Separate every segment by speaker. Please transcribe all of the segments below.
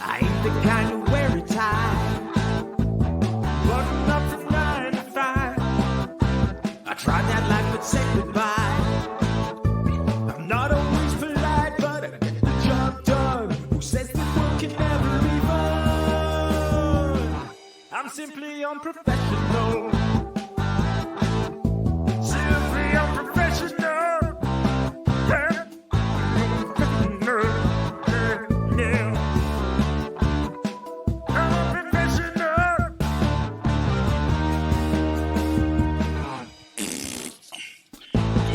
Speaker 1: I ain't the kind to wear a tie. Button up from 9 to 5. I tried that life but said goodbye. I'm not always polite, but I get the job done. Who says the world can never be fun? I'm simply unprofessional. Simply unprofessional. Yeah.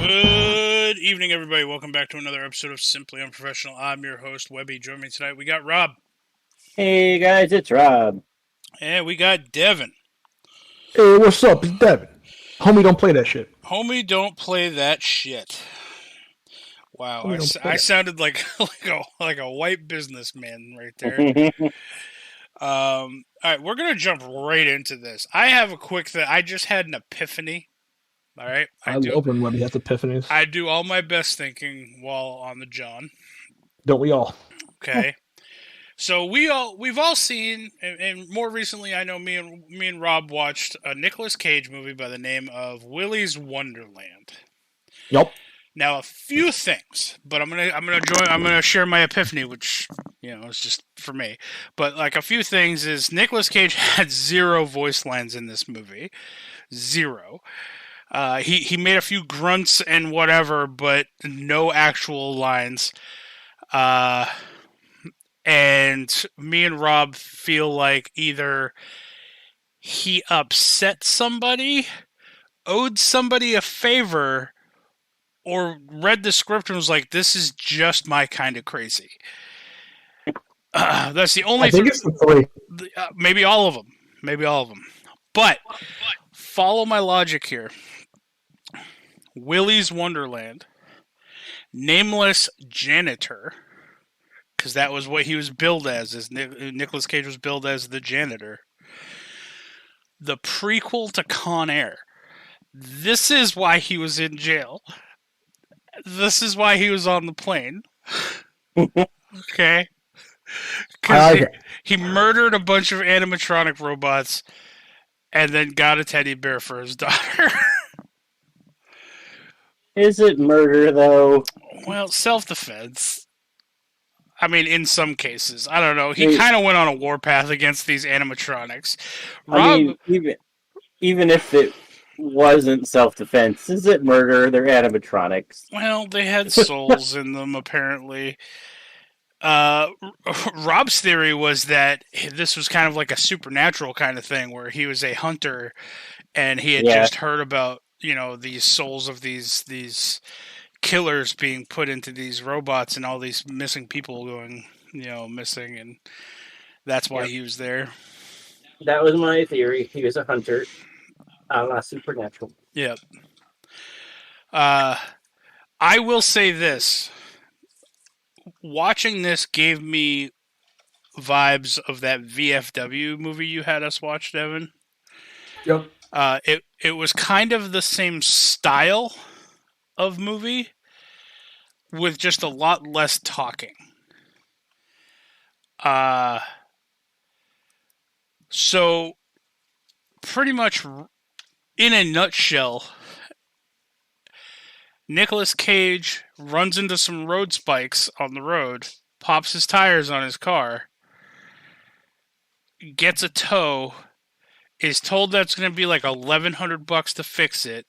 Speaker 2: Good evening, everybody. Welcome back to another episode of Simply Unprofessional. I'm your host, Webby. Joining me tonight, we got Rob.
Speaker 3: Hey, guys, it's Rob.
Speaker 2: And we got Devin.
Speaker 4: Hey, what's up? It's Devin. Homie, don't play that shit.
Speaker 2: Homie, don't play that shit. Wow, I sounded like a white businessman right there. All right, we're gonna jump right into this. I have a quick thing. I just had an epiphany. All right,
Speaker 4: I love when Webby has epiphanies.
Speaker 2: I do all my best thinking while on the John.
Speaker 4: Don't we all?
Speaker 2: Okay. So we've all seen, and more recently, I know me and Rob watched a Nicolas Cage movie by the name of Willy's Wonderland.
Speaker 4: Yep.
Speaker 2: Now, a few things, but I'm gonna share my epiphany, which is just for me. But like a few things is Nicolas Cage had zero voice lines in this movie, zero. He made a few grunts and whatever, but no actual lines. And me and Rob feel like either he upset somebody, owed somebody a favor, or read the script and was like, "This is just my kind of crazy." That's the only.
Speaker 4: I think it's the three.
Speaker 2: Maybe all of them. But follow my logic here. Willy's Wonderland, nameless janitor, because that was what he was billed as Nicolas Cage was billed as the janitor. The prequel to Con Air. This is why he was in jail. This is why he was on the plane. Okay? Because he murdered a bunch of animatronic robots and then got a teddy bear for his daughter.
Speaker 3: Is it murder, though?
Speaker 2: Well, self-defense. I mean, in some cases. I don't know. He kind of went on a warpath against these animatronics. Rob,
Speaker 3: even if it wasn't self-defense, is it murder? They're animatronics.
Speaker 2: Well, they had souls in them, apparently. Rob's theory was that this was kind of like a supernatural kind of thing, where he was a hunter, and he had just heard about these souls of these killers being put into these robots and all these missing people going, missing, and that's why he was there.
Speaker 3: That was my theory. He was a hunter, a la Supernatural.
Speaker 2: Yep. I will say this. Watching this gave me vibes of that VFW movie you had us watch, Devin.
Speaker 4: Yep.
Speaker 2: It was kind of the same style of movie with just a lot less talking. So pretty much in a nutshell, Nicolas Cage runs into some road spikes on the road, pops his tires on his car, gets a tow, is told that's going to be like $1,100 to fix it.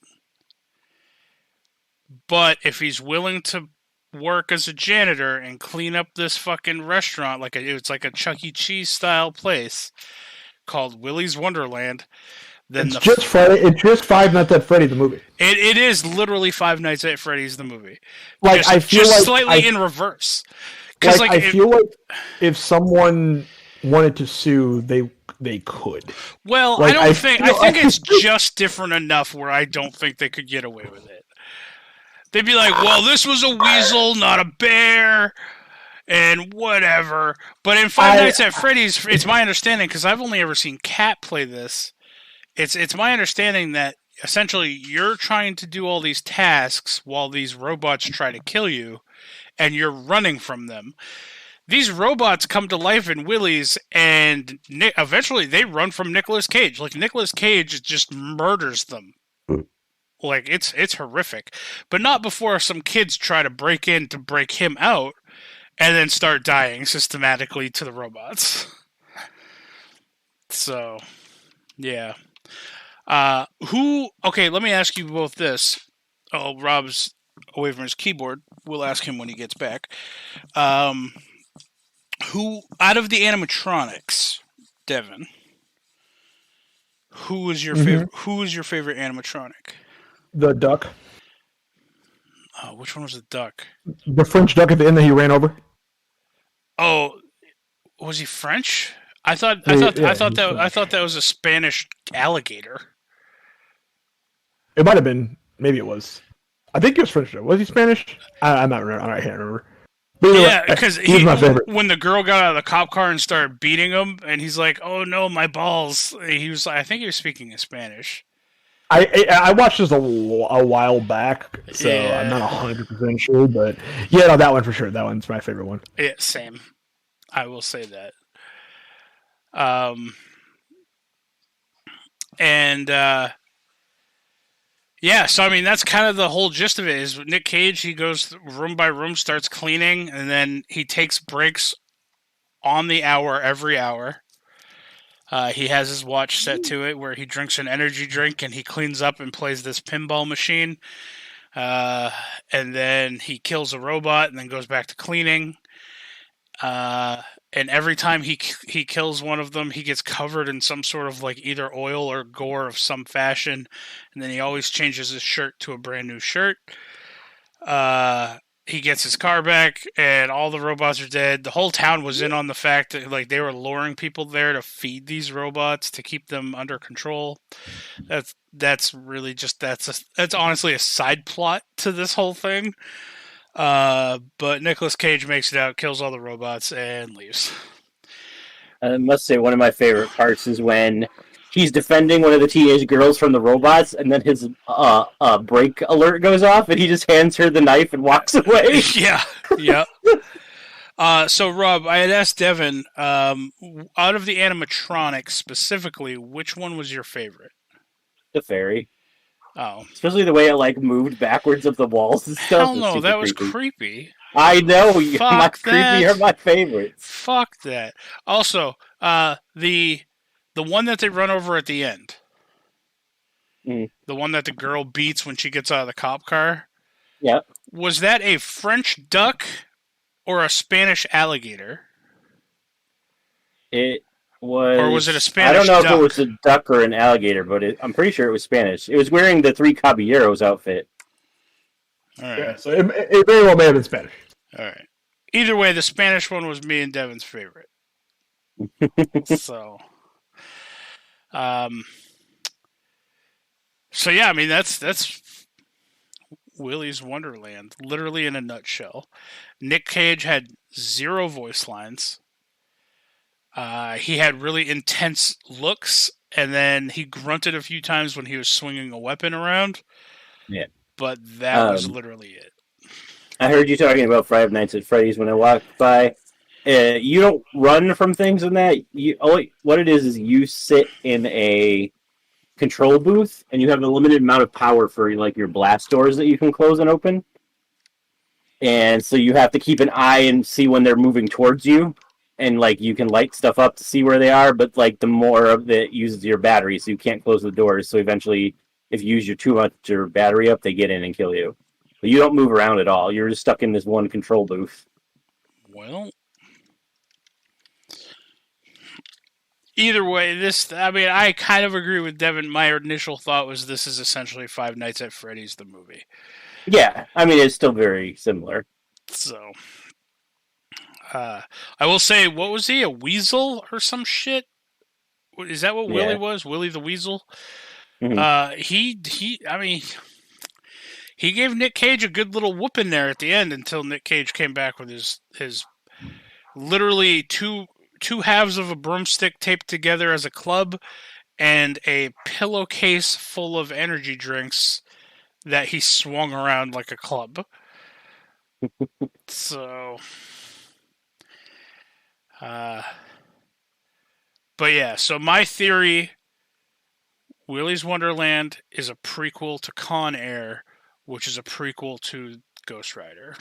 Speaker 2: But if he's willing to work as a janitor and clean up this fucking restaurant, it's like a Chuck E. Cheese style place called Willy's Wonderland, then
Speaker 4: it's just Five Nights at Freddy's the movie.
Speaker 2: It is literally Five Nights at Freddy's the movie.
Speaker 4: Like I feel like
Speaker 2: slightly in reverse.
Speaker 4: I feel like if someone wanted to sue, they could.
Speaker 2: Well, I think it's just different enough where I don't think they could get away with it. They'd be like, well, this was a weasel, not a bear, and whatever. But in Five Nights at Freddy's, it's my understanding, because I've only ever seen Cat play this, it's my understanding that essentially you're trying to do all these tasks while these robots try to kill you, and you're running from them. these robots come to life in Willie's, and eventually they run from Nicolas Cage. Like, Nicolas Cage just murders them. Like, it's horrific. But not before some kids try to break in to break him out, and then start dying systematically to the robots. So, yeah. Okay, let me ask you both this. Oh, Rob's away from his keyboard. We'll ask him when he gets back. Who, out of the animatronics, Devin, who is your favorite? Who is your favorite animatronic?
Speaker 4: The duck.
Speaker 2: Oh, which one was the duck?
Speaker 4: The French duck at the end that he ran over.
Speaker 2: Oh, was he French? I thought that was a Spanish alligator.
Speaker 4: It might have been. Maybe it was. I think it was French. Was he Spanish? I'm not. I can't remember. But
Speaker 2: yeah, because
Speaker 4: he was my favorite.
Speaker 2: When the girl got out of the cop car and started beating him, and he's like, "Oh no, my balls!" He was. I think he was speaking in Spanish.
Speaker 4: I watched this a while back, so yeah. I'm not 100% sure, but yeah, no, that one for sure. That one's my favorite one.
Speaker 2: Yeah, same. I will say that. Yeah, so I mean that's kind of the whole gist of it. Is Nick Cage, he goes room by room, starts cleaning, and then he takes breaks on the hour every hour. He has his watch set to it where he drinks an energy drink and he cleans up and plays this pinball machine. And then he kills a robot and then goes back to cleaning. And every time he kills one of them, he gets covered in some sort of like either oil or gore of some fashion. And then he always changes his shirt to a brand new shirt. He gets his car back, and all the robots are dead. The whole town was in on the fact that like they were luring people there to feed these robots to keep them under control. That's really just that's honestly a side plot to this whole thing. But Nicolas Cage makes it out, kills all the robots, and leaves.
Speaker 3: I must say, one of my favorite parts is when he's defending one of the teenage girls from the robots, and then his brake alert goes off, and he just hands her the knife and walks away.
Speaker 2: Yeah. So, Rob, I had asked Devin, out of the animatronics specifically, which one was your favorite?
Speaker 3: The fairy.
Speaker 2: Oh.
Speaker 3: Especially the way it like moved backwards up the walls and stuff.
Speaker 2: Hell no, that was creepy.
Speaker 3: I know, my
Speaker 2: that.
Speaker 3: creepy are my favorites.
Speaker 2: Fuck that. Also, the one that they run over at the end. The one that the girl beats when she gets out of the cop car.
Speaker 3: Yeah.
Speaker 2: Was that a French duck or a Spanish alligator?
Speaker 3: It was...
Speaker 2: Or was it a Spanish
Speaker 3: I don't know
Speaker 2: duck?
Speaker 3: if it was a duck or an alligator, but I'm pretty sure it was Spanish. It was wearing the Three Caballeros outfit.
Speaker 2: All right.
Speaker 4: Yeah, so it very well may have been Spanish.
Speaker 2: All right. Either way, the Spanish one was me and Devin's favorite. So yeah, I mean that's Willy's Wonderland, literally in a nutshell. Nick Cage had 0 voice lines. He had really intense looks, and then he grunted a few times when he was swinging a weapon around.
Speaker 3: Yeah,
Speaker 2: but that was literally it.
Speaker 3: I heard you talking about Five Nights at Freddy's when I walked by. You don't run from things in that. What it is you sit in a control booth, and you have a limited amount of power for like your blast doors that you can close and open. And so you have to keep an eye and see when they're moving towards you, and like you can light stuff up to see where they are. But like the more of it uses your battery, so you can't close the doors. So eventually, if you use too much your battery up, they get in and kill you. But you don't move around at all. You're just stuck in this one control booth.
Speaker 2: Well, either way, I kind of agree with Devin. My initial thought was this is essentially Five Nights at Freddy's, the movie.
Speaker 3: Yeah, I mean, it's still very similar.
Speaker 2: So, I will say, what was he, a weasel or some shit? Is that what Willy was? Willy the Weasel? Mm-hmm. He gave Nick Cage a good little whooping there at the end until Nick Cage came back with his literally two halves of a broomstick taped together as a club and a pillowcase full of energy drinks that he swung around like a club. So, But yeah, so my theory, Willy's Wonderland is a prequel to Con Air, which is a prequel to Ghost Rider.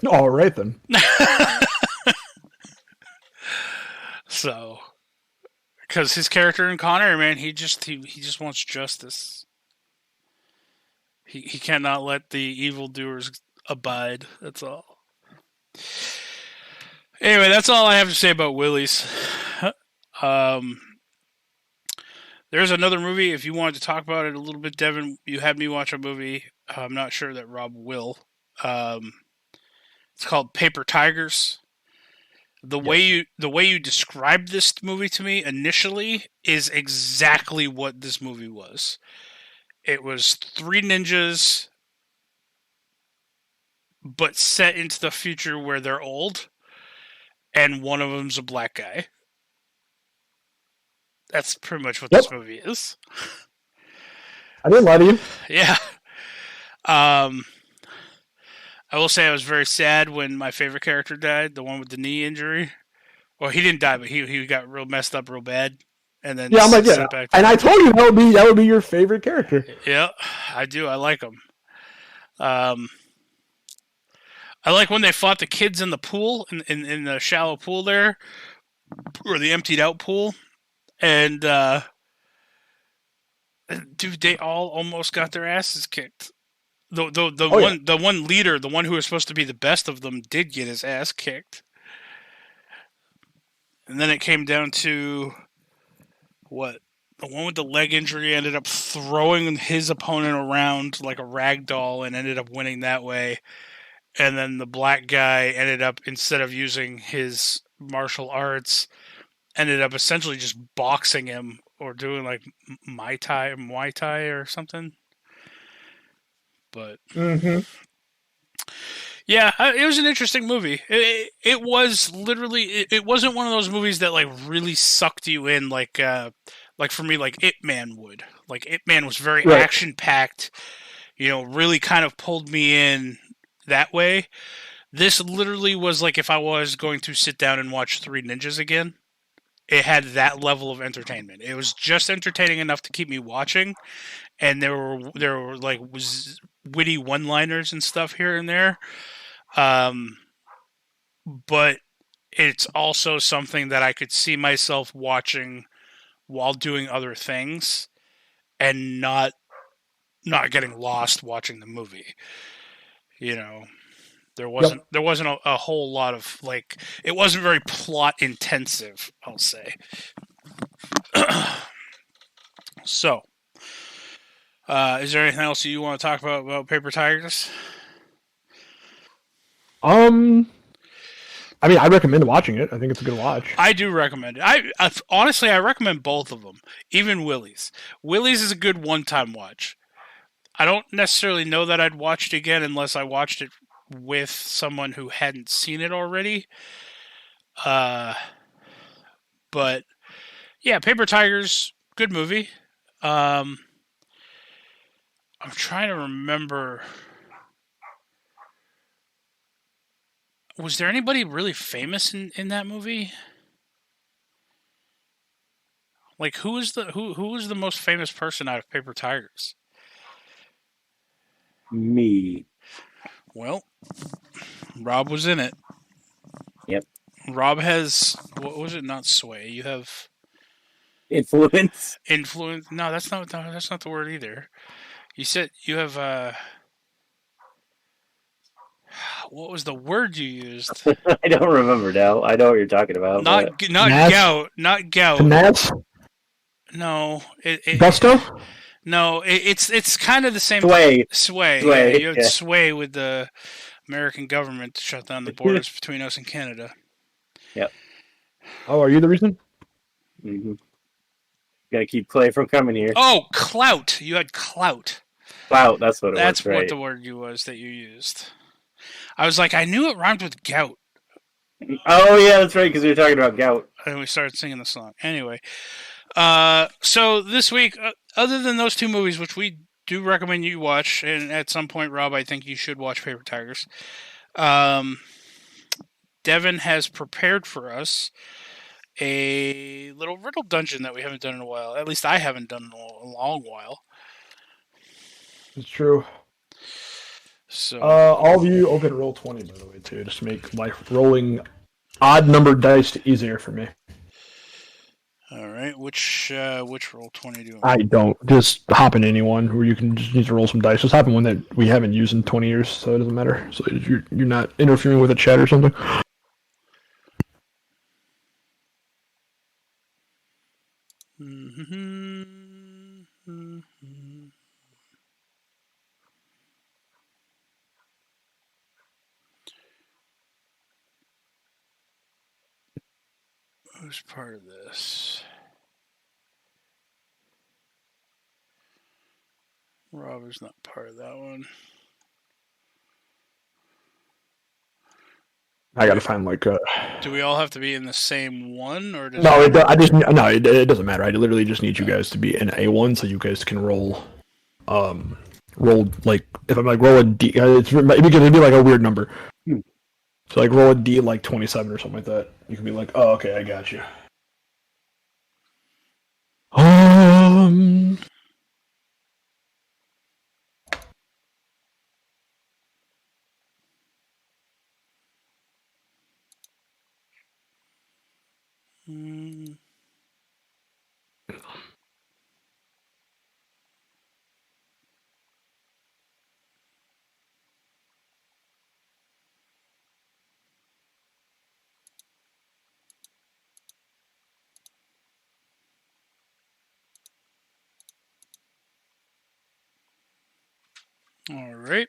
Speaker 4: All right then.
Speaker 2: So, because his character in Con Air, man, he just wants justice. He cannot let the evildoers abide. That's all. Anyway, that's all I have to say about Willy's. There's another movie. If you wanted to talk about it a little bit, Devin, you had me watch a movie. I'm not sure that Rob will. It's called Paper Tigers. The way you described this movie to me initially is exactly what this movie was. It was three ninjas, but set into the future where they're old, and one of them's a black guy. That's pretty much what this movie is.
Speaker 4: I didn't lie to you.
Speaker 2: Yeah. I will say I was very sad when my favorite character died, the one with the knee injury. Well, he didn't die, but he got real messed up real bad. And then
Speaker 4: I'm like, yeah. And I told you that would be your favorite character.
Speaker 2: Yeah, I do. I like him. I like when they fought the kids in the pool, in the shallow pool there, or the emptied out pool. And, dude, they all almost got their asses kicked. The one leader, the one who was supposed to be the best of them, did get his ass kicked. And then it came down to what? The one with the leg injury ended up throwing his opponent around like a rag doll and ended up winning that way. And then the black guy ended up, instead of using his martial arts, ended up essentially just boxing him or doing like Muay Thai or something. But yeah, it was an interesting movie. It was literally, it wasn't one of those movies that like really sucked you in like for me, like Ip Man would. Like Ip Man was very action packed, really kind of pulled me in that way. This literally was like if I was going to sit down and watch Three Ninjas again. It had that level of entertainment. It was just entertaining enough to keep me watching, and there were like witty one-liners and stuff here and there. But it's also something that I could see myself watching while doing other things, and not getting lost watching the movie. There wasn't a whole lot of like, it wasn't very plot intensive, I'll say. So, is there anything else you want to talk about Paper Tigers?
Speaker 4: I mean, I recommend watching it. I think it's a good watch.
Speaker 2: I do recommend it. I honestly, I recommend both of them, even Willy's. Willy's is a good one-time watch. I don't necessarily know that I'd watch it again unless I watched it with someone who hadn't seen it already. But yeah, Paper Tigers, good movie. I'm trying to remember. Was there anybody really famous in that movie? Like, who was the most famous person out of Paper Tigers?
Speaker 3: Me.
Speaker 2: Well, Rob was in it.
Speaker 3: Yep.
Speaker 2: Rob has, what was it? Not sway. You have
Speaker 3: influence.
Speaker 2: Influence. No, that's not the word either. You said you have what was the word you used?
Speaker 3: I don't remember now. I know what you're talking about.
Speaker 2: Not gout. Not gout.
Speaker 4: Finesse?
Speaker 2: No.
Speaker 4: Gusto?
Speaker 2: No, it's kind of the same.
Speaker 3: Sway.
Speaker 2: Yeah, you have sway with the American government to shut down the borders between us and Canada.
Speaker 3: Yep.
Speaker 4: Oh, are you the reason?
Speaker 3: Mm-hmm. Gotta keep Clay from coming here.
Speaker 2: Oh, clout. You had clout.
Speaker 3: Clout, that's what it was.
Speaker 2: That's what the word that you used. I was like, I knew it rhymed with gout.
Speaker 3: Oh, yeah, that's right, because we were talking about gout.
Speaker 2: And we started singing the song. Anyway. So this week, other than those two movies, which we do recommend you watch, and at some point, Rob, I think you should watch Paper Tigers. Devin has prepared for us a little Riddle Dungeon that we haven't done in a while. At least I haven't done in a long while.
Speaker 4: It's true.
Speaker 2: So,
Speaker 4: All of you open Roll20, by the way, too, just to make life rolling odd numbered dice easier for me.
Speaker 2: all right, which Roll20 do?
Speaker 4: I don't. Just hop in anyone where you can just need to roll some dice. Just hop in one that we haven't used in 20 years, so it doesn't matter. So you're not interfering with a chat or something.
Speaker 2: Who's part of this? Rob is not part of that one.
Speaker 4: I gotta find like a.
Speaker 2: Do we all have to be in the same one, or does
Speaker 4: No, it doesn't matter. I literally just need you guys to be in A1 so you guys can roll. Roll like if I'm like roll a D, it's because it'd be like a weird number. So like roll a D like 27 or something like that. You can be like, oh okay, I got you.
Speaker 2: All right.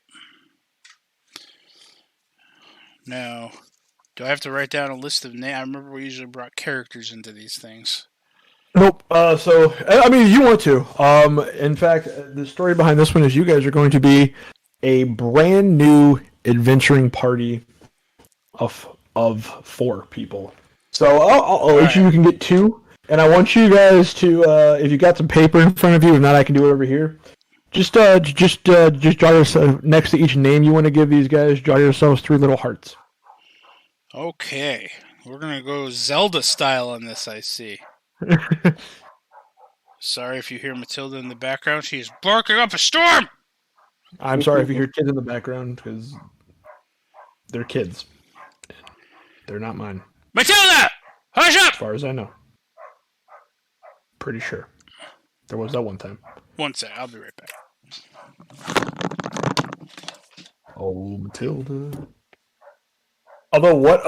Speaker 2: Now, do I have to write down a list of names? I remember we usually brought characters into these things.
Speaker 4: Nope. So I mean, you want to. In fact, the story behind this one is you guys are going to be a brand new adventuring party of 4 people. So I'll let you can get 2, and I want you guys to, if you got some paper in front of you, if not, I can do it over here. Just draw yourself next to each name you want to give these guys. Draw yourselves 3 little hearts.
Speaker 2: Okay, we're gonna go Zelda style on this. I see. Sorry if you hear Matilda in the background. She is barking up a storm.
Speaker 4: I'm sorry if you hear kids in the background because they're kids. They're not mine.
Speaker 2: Matilda, hush up.
Speaker 4: As far as I know. Pretty sure. There was that one time.
Speaker 2: One sec, I'll be right back.
Speaker 4: Oh, Matilda. Although, what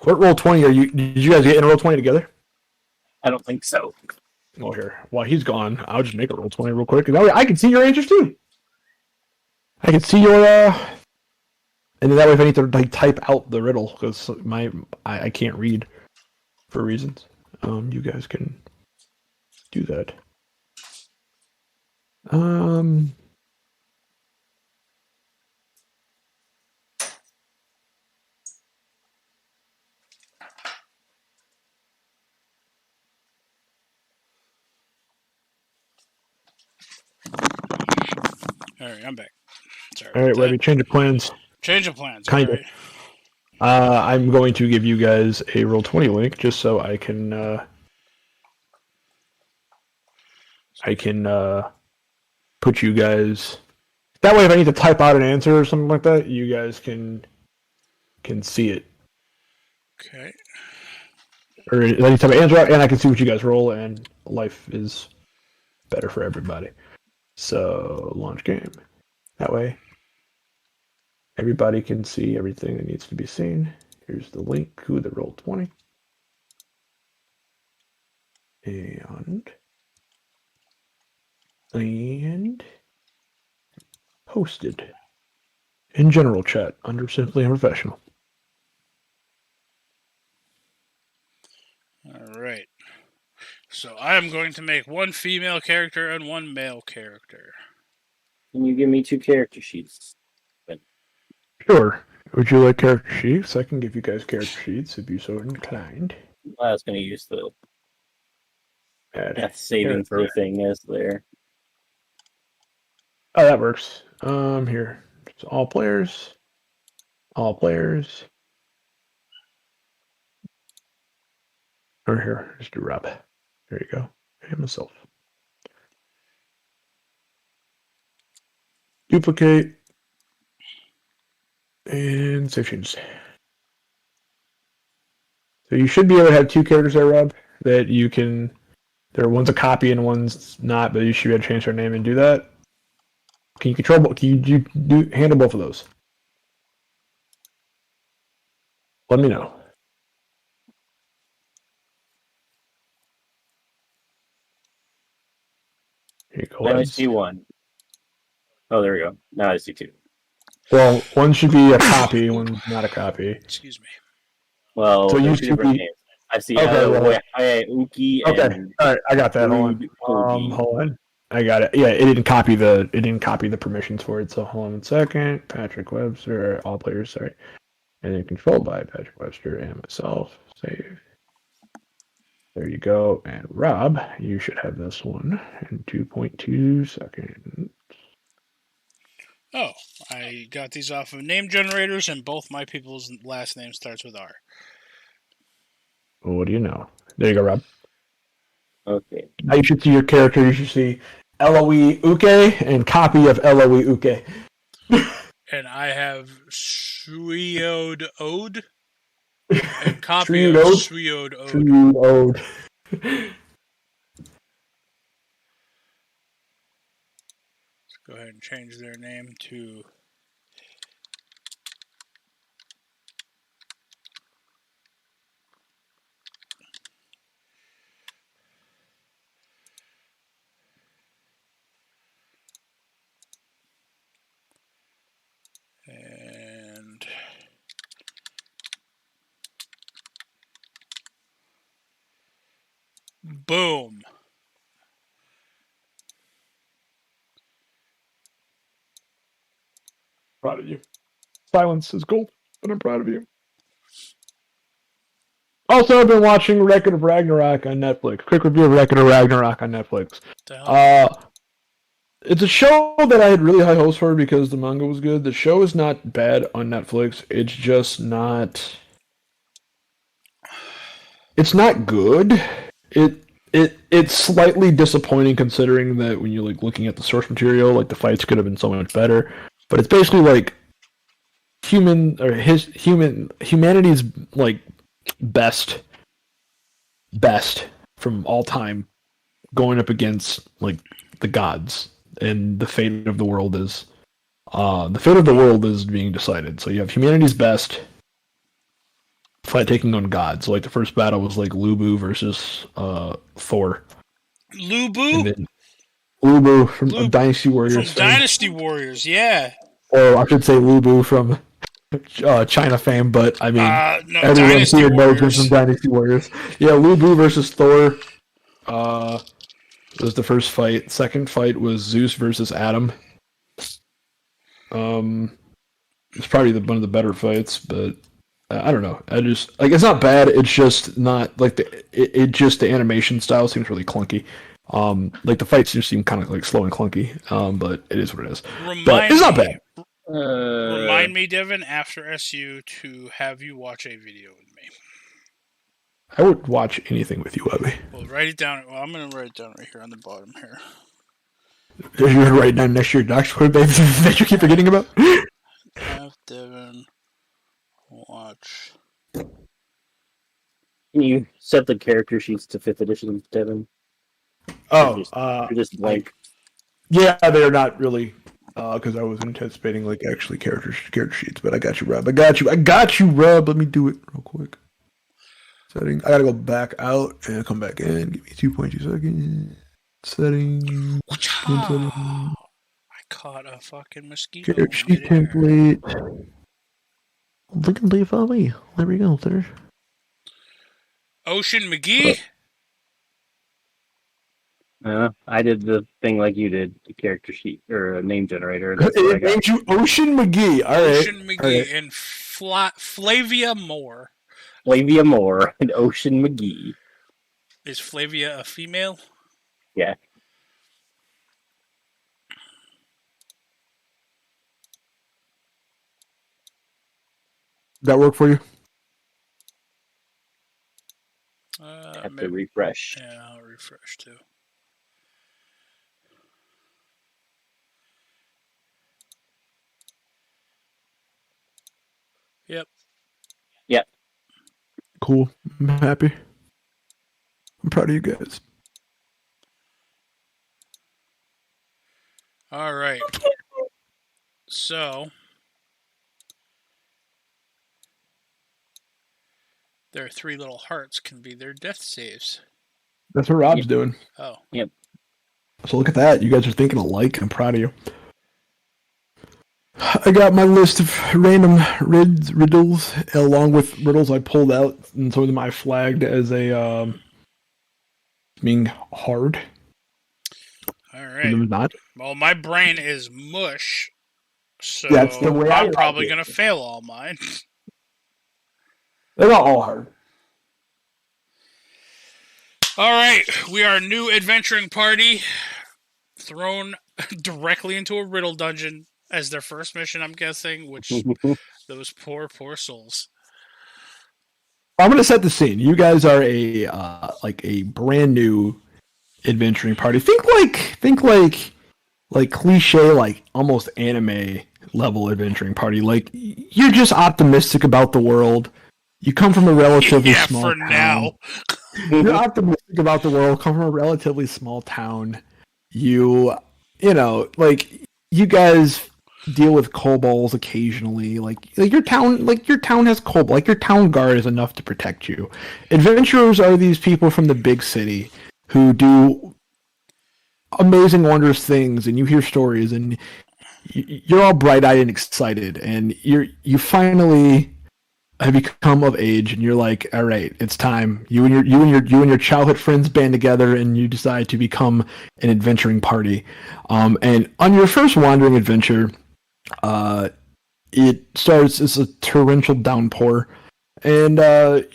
Speaker 4: Roll20 are you? Did you guys get in Roll20 together?
Speaker 3: I don't think so.
Speaker 4: Oh, here. While he's gone, I'll just make a Roll20 real quick. And that way I can see your answers too. I can see your and then that way if I need to like type out the riddle because I can't read for reasons. You guys can do that.
Speaker 2: All right, I'm back. Sorry.
Speaker 4: All right, Webby, change of plans.
Speaker 2: Change of plans.
Speaker 4: Kind of.
Speaker 2: Right.
Speaker 4: I'm going to give you guys a Roll20 link just so I can put you guys. That way, if I need to type out an answer or something like that, you guys can see it.
Speaker 2: Okay.
Speaker 4: Or I need to type an answer out, and I can see what you guys roll, and life is better for everybody. So, launch game. That way, everybody can see everything that needs to be seen. Here's the link to the Roll20. And posted in general chat under Simply Unprofessional.
Speaker 2: All right. So I am going to make 1 female character and 1 male character.
Speaker 3: Can you give me 2 character sheets?
Speaker 4: Sure. Would you like character sheets? I can give you guys character sheets if you're so inclined.
Speaker 3: I was going to use the death saving throw thing as there.
Speaker 4: Oh, that works. Here. It's all players. All players. Or here, just do Rob. There you go. And myself. Duplicate. And save changes. So you should be able to have two characters there, Rob, that you can... One's a copy and one's not, but you should be able to change their name and do that. Can you control? Can you handle both of those? Let me know. Here you go.
Speaker 3: I only see one. Oh, there we go. Now I see two.
Speaker 4: Well, one should be a copy, one's not a copy.
Speaker 2: Excuse me.
Speaker 3: Well,
Speaker 4: So you
Speaker 3: there's two
Speaker 4: see
Speaker 3: different
Speaker 4: the-
Speaker 3: names. I see
Speaker 4: Okay,
Speaker 3: Uki
Speaker 4: Okay,
Speaker 3: and
Speaker 4: all right, I got that. Hold on. I got it. Yeah, it didn't copy the permissions for it. So hold on 1 second. Patrick Webster, all players, sorry, and then controlled by Patrick Webster and myself. Save. There you go. And Rob, you should have this one in 2.2 seconds.
Speaker 2: Oh, I got these off of name generators, and both my people's last name starts with R.
Speaker 4: Well, what do you know? There you go, Rob.
Speaker 3: Okay.
Speaker 4: Now you should see your character. You should see LOE Uke and copy of LOE Uke.
Speaker 2: And I have Suiod Ode and copy
Speaker 4: Suiod
Speaker 2: of
Speaker 4: Ode?
Speaker 2: Suiod Ode.
Speaker 4: True ode.
Speaker 2: Let's go ahead and change their name to... And... Boom.
Speaker 4: Proud of you. Silence is gold, but I'm proud of you. Also, I've been watching Record of Ragnarok on Netflix. Quick review of Record of Ragnarok on Netflix.
Speaker 2: The hell?
Speaker 4: It's a show that I had really high hopes for because the manga was good. The show is not bad on Netflix. It's just not. It's not good. It's slightly disappointing considering that when you're like looking at the source material, like the fights could have been so much better. But it's basically like humanity's like best from all time going up against like the gods, and the fate of the world is being decided. So you have humanity's best fight taking on gods. So like the first battle was like Lubu versus Thor.
Speaker 2: Lubu?
Speaker 4: Lubu from Dynasty Warriors.
Speaker 2: From Dynasty Warriors, yeah.
Speaker 4: Or I should say Lubu from China fame, but I mean,
Speaker 2: No,
Speaker 4: everyone
Speaker 2: Dynasty
Speaker 4: here knows him
Speaker 2: Warriors.
Speaker 4: from Dynasty Warriors. Yeah, Lubu versus Thor was the first fight. Second fight was Zeus versus Adam. It's probably one of the better fights, but I don't know. I just like it's not bad. It's just not like the animation style seems really clunky. Like the fights just seem kind of like slow and clunky. But it is what it is. But it's not bad.
Speaker 2: Remind me, Devin, after SU to have you watch a video with me.
Speaker 4: I would watch anything with you, Webby.
Speaker 2: Well, write it down. Well, I'm going to write it down right here on the bottom here.
Speaker 4: You're going to write it down next to your doc's code that you keep forgetting about?
Speaker 2: Have Devin watch.
Speaker 3: Can you set the character sheets to 5th edition, Devin?
Speaker 4: Oh,
Speaker 3: Or just blank.
Speaker 4: Yeah, they're not really, because I was anticipating like actually character sheets. But I got you, Rob. I got you, Rob. Let me do it real quick. Setting. I gotta go back out and come back in. Give me 2.2 seconds. Setting.
Speaker 2: I caught a fucking mosquito.
Speaker 4: Character sheet template. Freaking leave on me. There we go, sir.
Speaker 2: Ocean McGee?
Speaker 3: I did the thing like you did, the character sheet or a name generator. And that's what I
Speaker 4: It
Speaker 3: got.
Speaker 4: named you Ocean McGee. All right.
Speaker 2: Ocean McGee and Flavia Moore.
Speaker 3: Flavia Moore and Ocean McGee.
Speaker 2: Is Flavia a female?
Speaker 3: Yeah.
Speaker 4: That work for you?
Speaker 3: have to refresh.
Speaker 2: Yeah, I'll refresh too. Yep.
Speaker 3: Yep.
Speaker 4: Cool. I'm happy. I'm proud of you guys.
Speaker 2: All right. So their 3 little hearts can be their death saves.
Speaker 4: That's what Rob's doing.
Speaker 2: Oh.
Speaker 3: Yep.
Speaker 4: So look at that. You guys are thinking alike. I'm proud of you. I got my list of random riddles, along with riddles I pulled out, and some of them I flagged as a being hard.
Speaker 2: All
Speaker 4: Some of them
Speaker 2: right.
Speaker 4: not.
Speaker 2: Well, my brain is mush, so
Speaker 4: That's the way I
Speaker 2: I'm
Speaker 4: like
Speaker 2: probably
Speaker 4: it.
Speaker 2: going to fail all mine.
Speaker 4: They're not all hard.
Speaker 2: All right. We are a new adventuring party thrown directly into a riddle dungeon as their first mission, I'm guessing, which those poor souls.
Speaker 4: I'm gonna set the scene. You guys are a like a brand new adventuring party. Think like cliche, like almost anime level adventuring party. Like you're just optimistic about the world. You come from a relatively
Speaker 2: Yeah,
Speaker 4: small
Speaker 2: for
Speaker 4: town.
Speaker 2: now.
Speaker 4: You're optimistic about the world. Come from a relatively small town. You know, like you guys deal with kobolds occasionally. Like your town has kobold. Like your town guard is enough to protect you. Adventurers are these people from the big city who do amazing, wondrous things, and you hear stories, and you're all bright-eyed and excited, and you finally have become of age, and you're like, all right, it's time. You and your childhood friends band together, and you decide to become an adventuring party. And on your first wandering adventure, it starts as a torrential downpour, and what's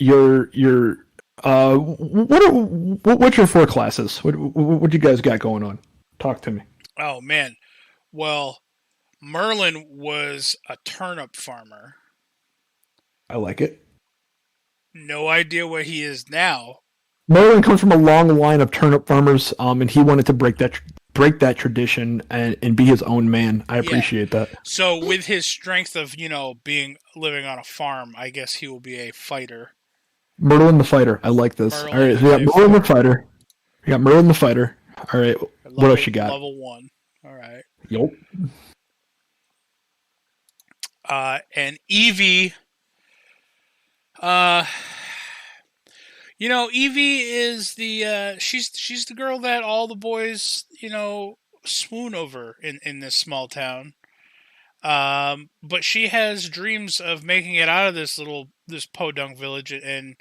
Speaker 4: your 4 classes? What you guys got going on? Talk to me.
Speaker 2: Oh, man. Well, Merlin was a turnip farmer.
Speaker 4: I like it.
Speaker 2: No idea what he is now.
Speaker 4: Merlin comes from a long line of turnip farmers, and he wanted to break that tradition and be his own man. I appreciate that.
Speaker 2: So with his strength of, living on a farm, I guess he will be a fighter.
Speaker 4: Merlin the fighter. I like this. All right, so we got Merlin the fighter. We got Merlin the fighter. All right, what else you got?
Speaker 2: Level 1. All right.
Speaker 4: Yup.
Speaker 2: And Evie. Evie is the she's the girl that all the boys swoon over in this small town. But she has dreams of making it out of this podunk village and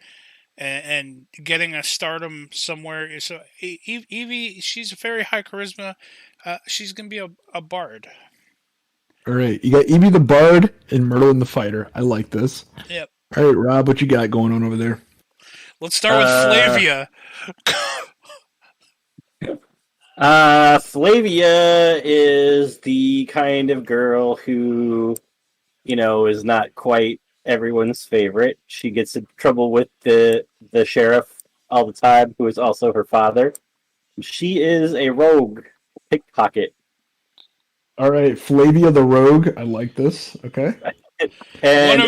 Speaker 2: getting a stardom somewhere. So Evie, she's a very high charisma. She's gonna be a bard.
Speaker 4: All right, you got Evie the bard and Merlin the fighter. I like this.
Speaker 2: Yep.
Speaker 4: All right, Rob, what you got going on over there?
Speaker 2: Let's start with Flavia.
Speaker 3: Flavia is the kind of girl who, is not quite everyone's favorite. She gets in trouble with the sheriff all the time, who is also her father. She is a rogue, pickpocket.
Speaker 4: All right, Flavia the rogue. I like this. Okay.
Speaker 3: And
Speaker 2: one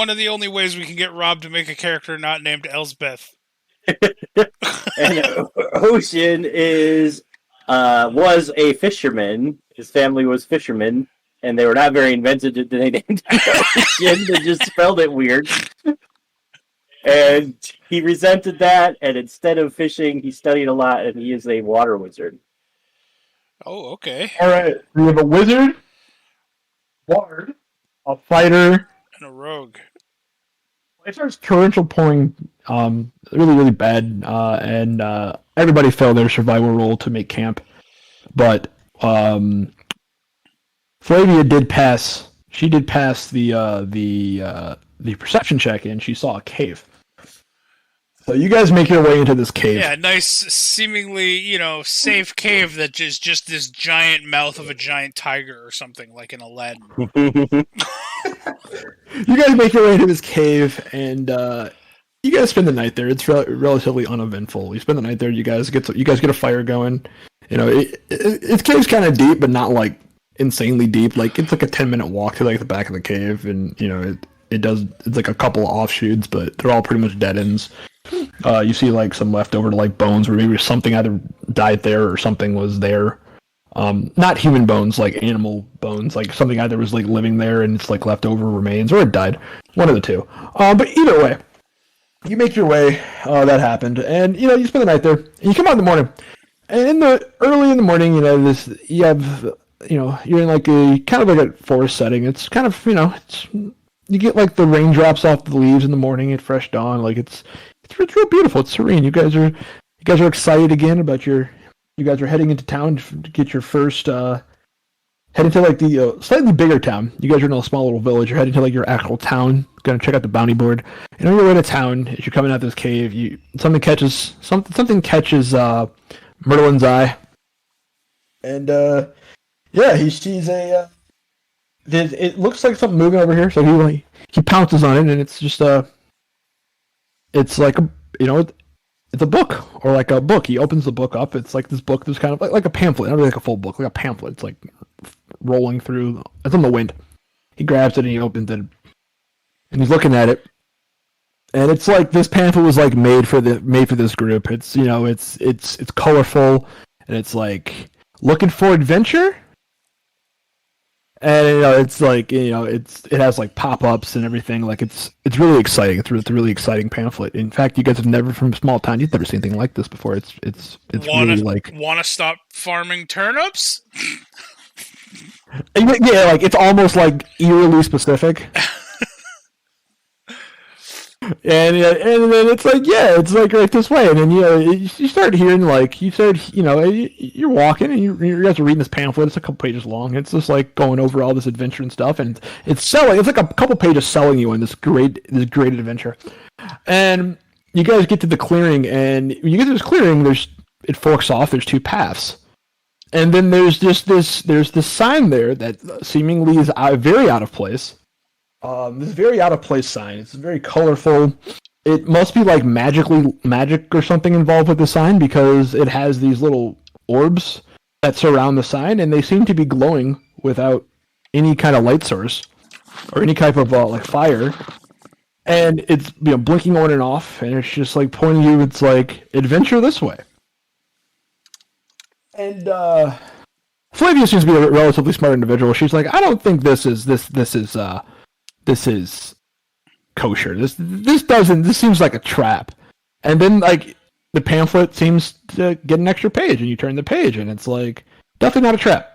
Speaker 2: of the only ways we can get Rob to make a character not named Elsbeth.
Speaker 3: And Ocean was a fisherman. His family was fishermen, and they were not very inventive. They named Ocean. They just spelled it weird. And he resented that, and instead of fishing, he studied a lot, and he is a water wizard.
Speaker 2: Oh, okay.
Speaker 4: All right, we have a wizard, bard, a fighter,
Speaker 2: and a rogue.
Speaker 4: It starts torrential pouring, really, really bad, and everybody failed their survival roll to make camp. But Flavia did pass. She did pass the perception check, and she saw a cave. So you guys make your way into this cave.
Speaker 2: Yeah, nice, seemingly, safe cave that is just this giant mouth of a giant tiger or something, like in Aladdin.
Speaker 4: You guys make your way into this cave, and you guys spend the night there. It's relatively uneventful. You spend the night there. You guys get a fire going. Its cave's kind of deep, but not like insanely deep. Like it's like a 10-minute walk to like the back of the cave, and it's like a couple of offshoots, but they're all pretty much dead ends. You see like some leftover like bones where maybe something either died there or something was there. Not human bones, like animal bones, like something either was like living there and it's like leftover remains or it died. One of the two. But either way, you make your way. That happened, and you spend the night there. And you come out in the morning, and early in the morning, you have you're in like a kind of like a forest setting. It's kind of you get like the raindrops off the leaves in the morning at fresh dawn. Like it's real beautiful. It's serene. You guys are excited again about you guys are heading into town to get your first heading to like the slightly bigger town. You guys are in a small little village. You're heading to like your actual town. Gonna check out the bounty board. And on your way to town, as you're coming out this cave, something catches Merlin's eye. And he sees a it looks like something moving over here, so he pounces on it, and it's just it's like it's a book, or like a book. He opens the book up. It's like this book. There's kind of like a pamphlet, not really like a full book, like a pamphlet. It's like rolling through. It's on the wind. He grabs it and he opens it, and he's looking at it. And it's like this pamphlet was like made for this group. It's it's colorful, and it's like looking for adventure. And it's like it has like pop-ups and everything. Like it's really exciting. It's a really exciting pamphlet. In fact, you guys have never, from a small town, you've never seen anything like this before. It's really like,
Speaker 2: want to stop farming turnips?
Speaker 4: Yeah, like it's almost like eerily specific. And then it's like, yeah, it's like right this way, and then you start hearing you're walking and you guys are reading this pamphlet. It's a couple pages long. It's just like going over all this adventure and stuff, and it's selling. It's like a couple pages selling you on this great adventure. And you guys get to the clearing, and when you get to this clearing, it forks off. There's two paths, and then there's this sign there that seemingly is very out of place. This very out of place sign. It's very colorful. It must be like magic or something involved with the sign, because it has these little orbs that surround the sign, and they seem to be glowing without any kind of light source or any type of like fire. And it's blinking on and off, and it's just like pointing you. It's like adventure this way. And Flavia seems to be a relatively smart individual. She's like, I don't think this is kosher. This seems like a trap. And then like the pamphlet seems to get an extra page, and you turn the page, and it's like definitely not a trap.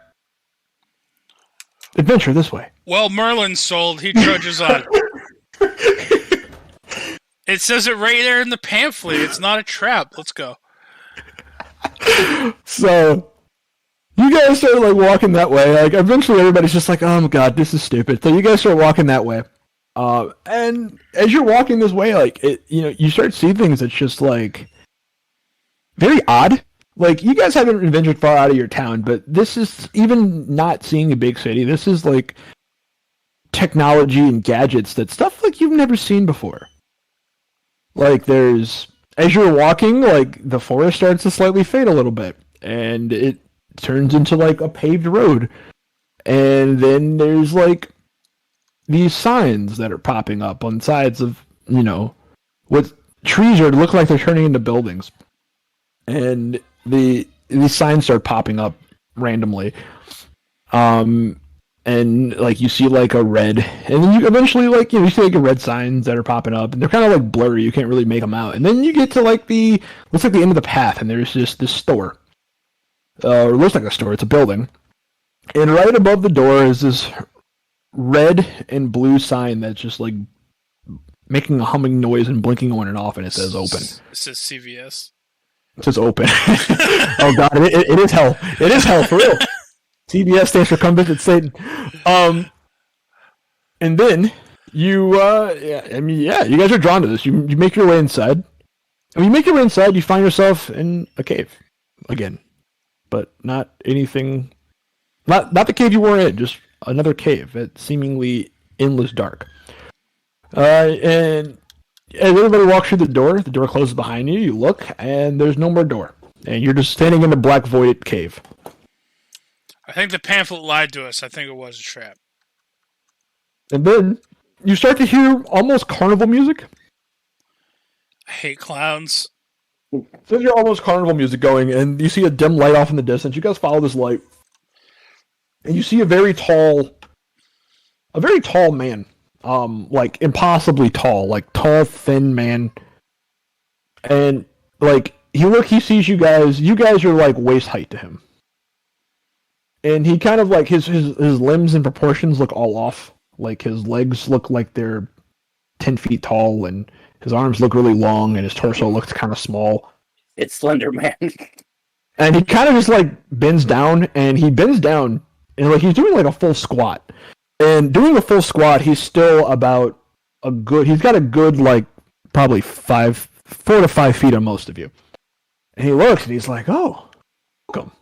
Speaker 4: Adventure this way.
Speaker 2: Well, Merlin's sold. He trudges on. It says it right there in the pamphlet. It's not a trap. Let's go.
Speaker 4: So you guys start like walking that way. Like eventually, everybody's just like, "Oh my god, this is stupid." So you guys start walking that way, and as you're walking this way, like you start seeing things that's just like very odd. Like you guys haven't ventured far out of your town, but this is even not seeing a big city. This is like technology and gadgets, that stuff like you've never seen before. Like as you're walking, like the forest starts to slightly fade a little bit, and it turns into like a paved road, and then there's like these signs that are popping up on sides of what trees look like they're turning into buildings, and these signs start popping up randomly, and like you see like a red, and then you eventually you see like a red signs that are popping up, and they're kind of like blurry, you can't really make them out, and then you get to like looks like the end of the path, and there's just this store. Or looks like a store. It's a building, and right above the door is this red and blue sign that's just like making a humming noise and blinking on and off, and it says open.
Speaker 2: It says CVS.
Speaker 4: It says open. Oh god, it is hell. It is hell for real. CVS stands for Come Visit Satan. And then you guys are drawn to this. You make your way inside. When you make your way inside, you find yourself in a cave again. But not anything, not the cave you were in, just another cave. It's seemingly endless dark. And as everybody walks through the door closes behind you. You look, and there's no more door, and you're just standing in the black void cave.
Speaker 2: I think the pamphlet lied to us. I think it was a trap.
Speaker 4: And then you start to hear almost carnival music.
Speaker 2: I hate clowns.
Speaker 4: So you're almost carnival music going, and you see a dim light off in the distance. You guys follow this light, and you see a very tall man, like impossibly tall, like tall, thin man, and like he sees you guys. You guys are like waist height to him, and he kind of like his limbs and proportions look all off. Like his legs look like they're 10 feet tall, and his arms look really long, and his torso looks kind of small.
Speaker 3: It's Slender Man.
Speaker 4: And he kind of just like bends down, and like he's doing like a full squat. And doing a full squat, he's still about he's got a good like probably 4 to 5 feet on most of you. And he looks and he's like, "Oh, welcome.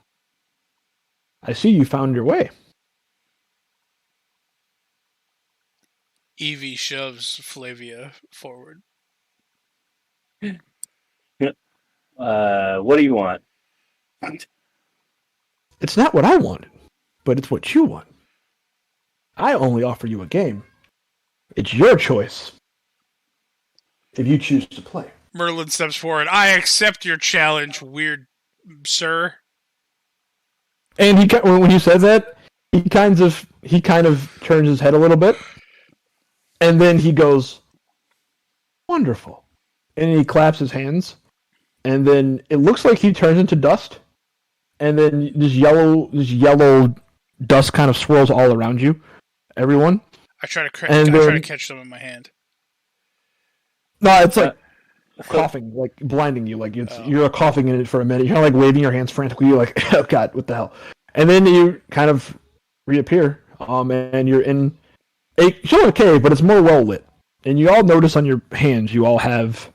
Speaker 4: I see you found your way."
Speaker 2: Evie shoves Flavia forward.
Speaker 3: What do you want?
Speaker 4: It's not what I wanted, but it's what you want. I only offer you a game. It's your choice if you choose to play.
Speaker 2: Merlin steps forward. I accept your challenge, weird sir.
Speaker 4: And when he says that, he kind of turns his head a little bit, and then he goes, "Wonderful," and he claps his hands, and then it looks like he turns into dust, and then this yellow dust kind of swirls all around you, everyone.
Speaker 2: I try to catch them in my hand.
Speaker 4: No, it's like coughing, like blinding you, like you're coughing in it for a minute. You're like waving your hands frantically. You're like, "Oh God, what the hell?" And then you kind of reappear, and you're in still a cave, but it's more well lit. And you all notice on your hands, you all have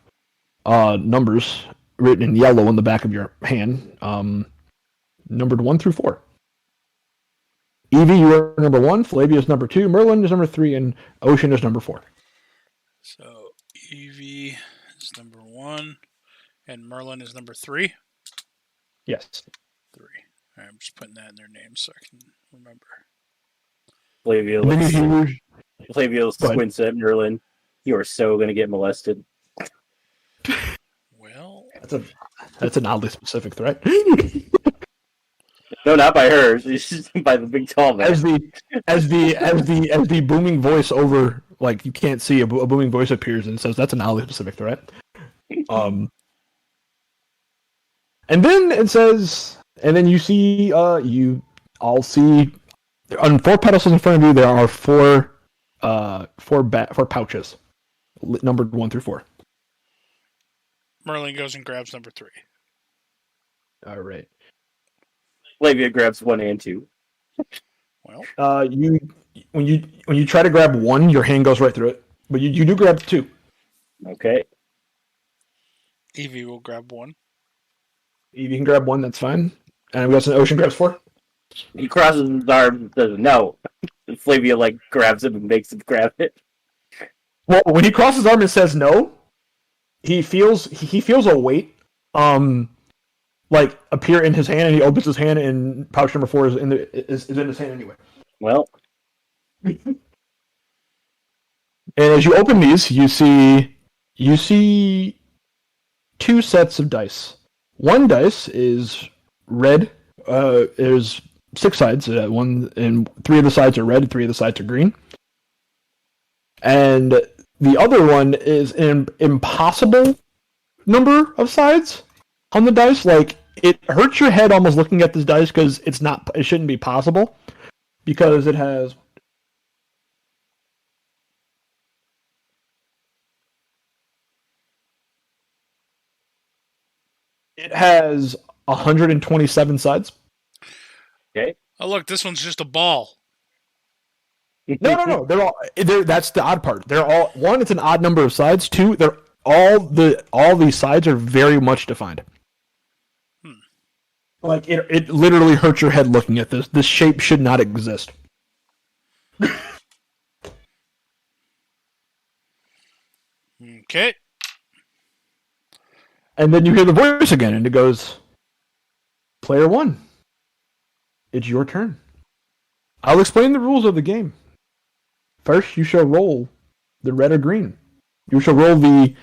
Speaker 4: numbers written in yellow on the back of your hand, numbered 1 through 4. Evie, you are number 1. Flavia is number 2. Merlin is number 3, and Ocean is number 4.
Speaker 2: So Evie is number 1, and Merlin is number 3.
Speaker 4: Yes.
Speaker 2: 3. All right, I'm just putting that in their names so I can remember.
Speaker 3: Flavia squints at Merlin. You are so going to get molested.
Speaker 2: Well,
Speaker 4: that's an oddly specific threat.
Speaker 3: No, not by her. It's just by the big tall man.
Speaker 4: As the booming voice over, like you can't see a booming voice appears and says that's an oddly specific threat. And then it says, and then you see, you all see on 4 pedestals in front of you there are 4 pouches, numbered 1 through 4.
Speaker 2: Merlin goes and grabs number 3.
Speaker 4: All right.
Speaker 3: Flavia grabs 1 and 2.
Speaker 2: Well,
Speaker 4: when you try to grab 1, your hand goes right through it, but you do grab 2.
Speaker 3: Okay.
Speaker 2: Evie will grab 1.
Speaker 4: Evie can grab 1. That's fine. And we got some Ocean grabs 4.
Speaker 3: He crosses his arms and says no. And Flavia grabs him and makes him grab it.
Speaker 4: Well, when he crosses his arm and says no, he feels a weight appear in his hand, and he opens his hand, and pouch number 4 is in his hand anyway.
Speaker 3: Well,
Speaker 4: and as you open these, you see 2 sets of dice. One dice is red. There's 6 sides. One and 3 of the sides are red, and 3 of the sides are green. And the other one is an impossible number of sides on the dice. Like, it hurts your head almost looking at this dice because it shouldn't be possible, because it has 127 sides.
Speaker 3: okay.
Speaker 2: Oh, look, this one's just a ball.
Speaker 4: No. That's the odd part. They're all, 1, it's an odd number of sides. 2, all these sides are very much defined. Like, it literally hurts your head looking at this. This shape should not exist.
Speaker 2: Okay.
Speaker 4: And then you hear the voice again, and it goes, Player 1, it's your turn. I'll explain the rules of the game. First, you shall roll the red or green. You shall roll the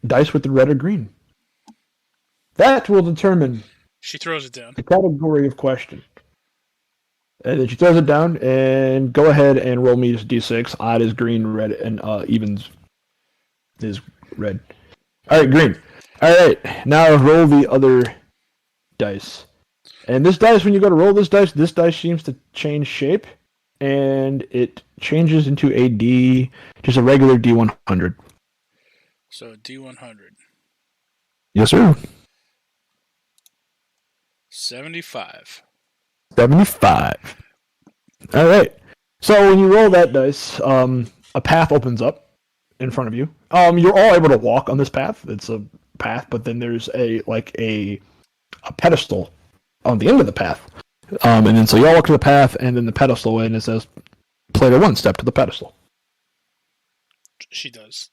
Speaker 4: dice with the red or green. That will determine
Speaker 2: She throws it down.
Speaker 4: the category of question. And then she throws it down, and go ahead and roll me d6. Odd is green, red, and evens is red. All right, green. All right, now roll the other dice. And this dice, when you go to roll this dice seems to change shape, and it changes into just a regular D100.
Speaker 2: So D100.
Speaker 4: Yes, sir.
Speaker 2: 75.
Speaker 4: 75. All right. So when you roll that dice, a path opens up in front of you. You're all able to walk on this path. It's a path, but then there's a pedestal on the end of the path. And then so you all walk to the path, and then the pedestal, and it says, Player 1, step to the pedestal.
Speaker 2: She does.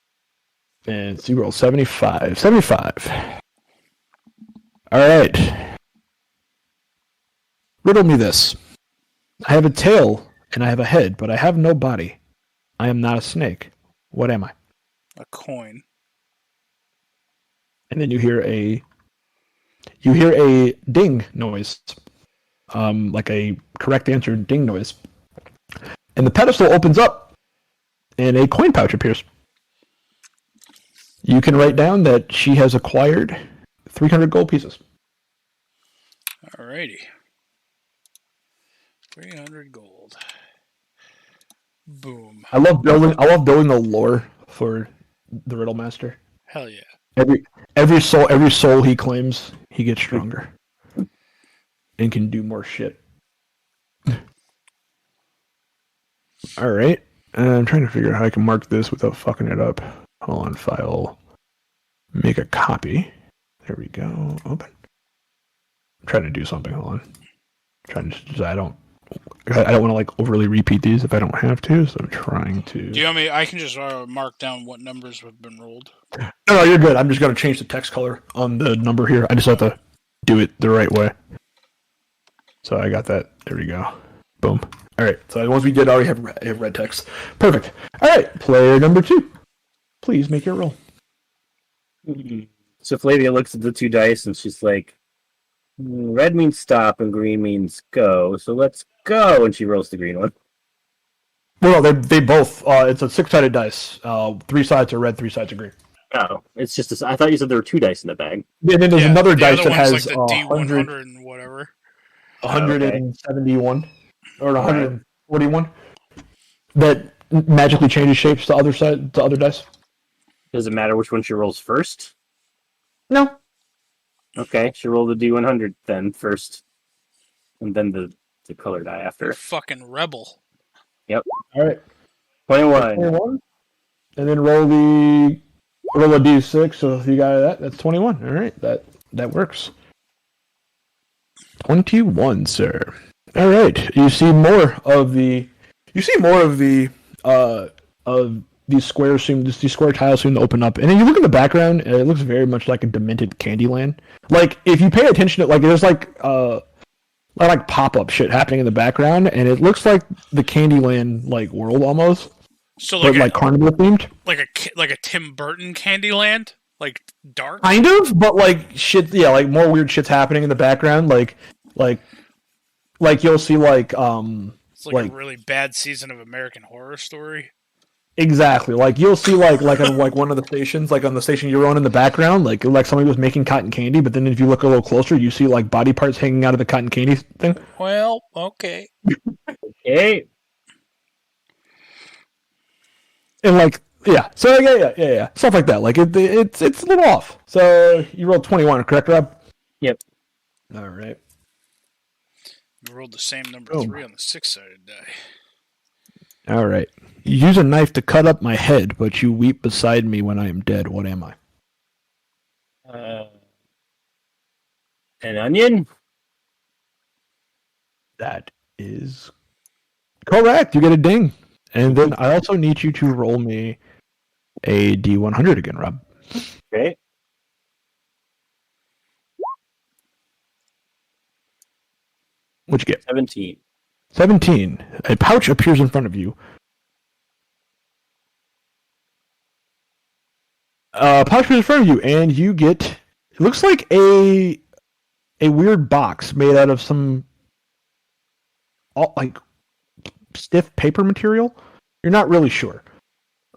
Speaker 4: And so you roll 75. 75. All right. Riddle me this. I have a tail, and I have a head, but I have no body. I am not a snake. What am I?
Speaker 2: A coin.
Speaker 4: And then you hear a ding noise, like a correct answer ding noise, and the pedestal opens up, and a coin pouch appears. You can write down that she has acquired 300 gold pieces.
Speaker 2: Alrighty. 300 gold. Boom.
Speaker 4: I love building the lore for the Riddle Master.
Speaker 2: Hell yeah.
Speaker 4: Every soul he claims, he gets stronger and can do more shit. All right, I'm trying to figure out how I can mark this without fucking it up. Hold on, file, make a copy. There we go. Open. I'm trying to do something. Hold on. I don't want to like overly repeat these if I don't have to, so I'm trying to.
Speaker 2: Do you want me? I can just mark down what numbers have been rolled.
Speaker 4: No, you're good. I'm just going to change the text color on the number here. I just have to do it the right way. So I got that. There we go. Boom. All right. So once we did, I already have red text. Perfect. All right. Player number 2. Please make your roll.
Speaker 3: So Flavia looks at the two dice and she's like, red means stop and green means go. So let's go. And she rolls the green one.
Speaker 4: Well, no, they both. It's a 6-sided dice. 3 sides are red, 3 sides are green.
Speaker 3: Oh, it's just I thought you said there were 2 dice in the bag.
Speaker 4: And then there's another
Speaker 2: the
Speaker 4: dice
Speaker 2: other
Speaker 4: that has
Speaker 2: like the D100 and whatever.
Speaker 4: 171 or 141 that magically changes shapes to other dice.
Speaker 3: Does it matter which one she rolls first?
Speaker 4: No.
Speaker 3: Okay, she rolled the D100 then first, and then the color die after.
Speaker 2: Fucking rebel.
Speaker 3: Yep.
Speaker 4: All right.
Speaker 3: 21.
Speaker 4: And then roll a d6. So if you got that, that's 21. All right, that works. 21, sir. All right. You see more of these squares these square tiles seem to open up, and then you look in the background, and it looks very much like a demented Candyland. Like if you pay attention to there's like pop-up shit happening in the background, and it looks like the Candyland like world almost.
Speaker 2: So
Speaker 4: but like carnival themed,
Speaker 2: like a Tim Burton Candyland, like dark.
Speaker 4: kind of, but like shit, yeah, like more weird shit's happening in the background, like you'll see
Speaker 2: It's like a really bad season of American Horror Story.
Speaker 4: Exactly, like you'll see like on like one of the stations, like on the station you're on in the background, like somebody was making cotton candy, but then if you look a little closer, you see like body parts hanging out of the cotton candy thing.
Speaker 2: Well, okay.
Speaker 3: Okay.
Speaker 4: And like yeah, so yeah, stuff like that. Like it's a little off. So you rolled 21, correct, Rob?
Speaker 3: Yep.
Speaker 4: All right.
Speaker 2: We rolled the same number 3 on the 6-sided die.
Speaker 4: All right. You use a knife to cut up my head, but you weep beside me when I am dead. What am I?
Speaker 3: An onion?
Speaker 4: That is correct. You get a ding. And then I also need you to roll me a D100 again, Rob.
Speaker 3: Okay.
Speaker 4: What'd you get?
Speaker 3: 17.
Speaker 4: 17. A pouch appears in front of you. Pouch appears in front of you, and you get. It looks like a weird box made out of some like stiff paper material. You're not really sure.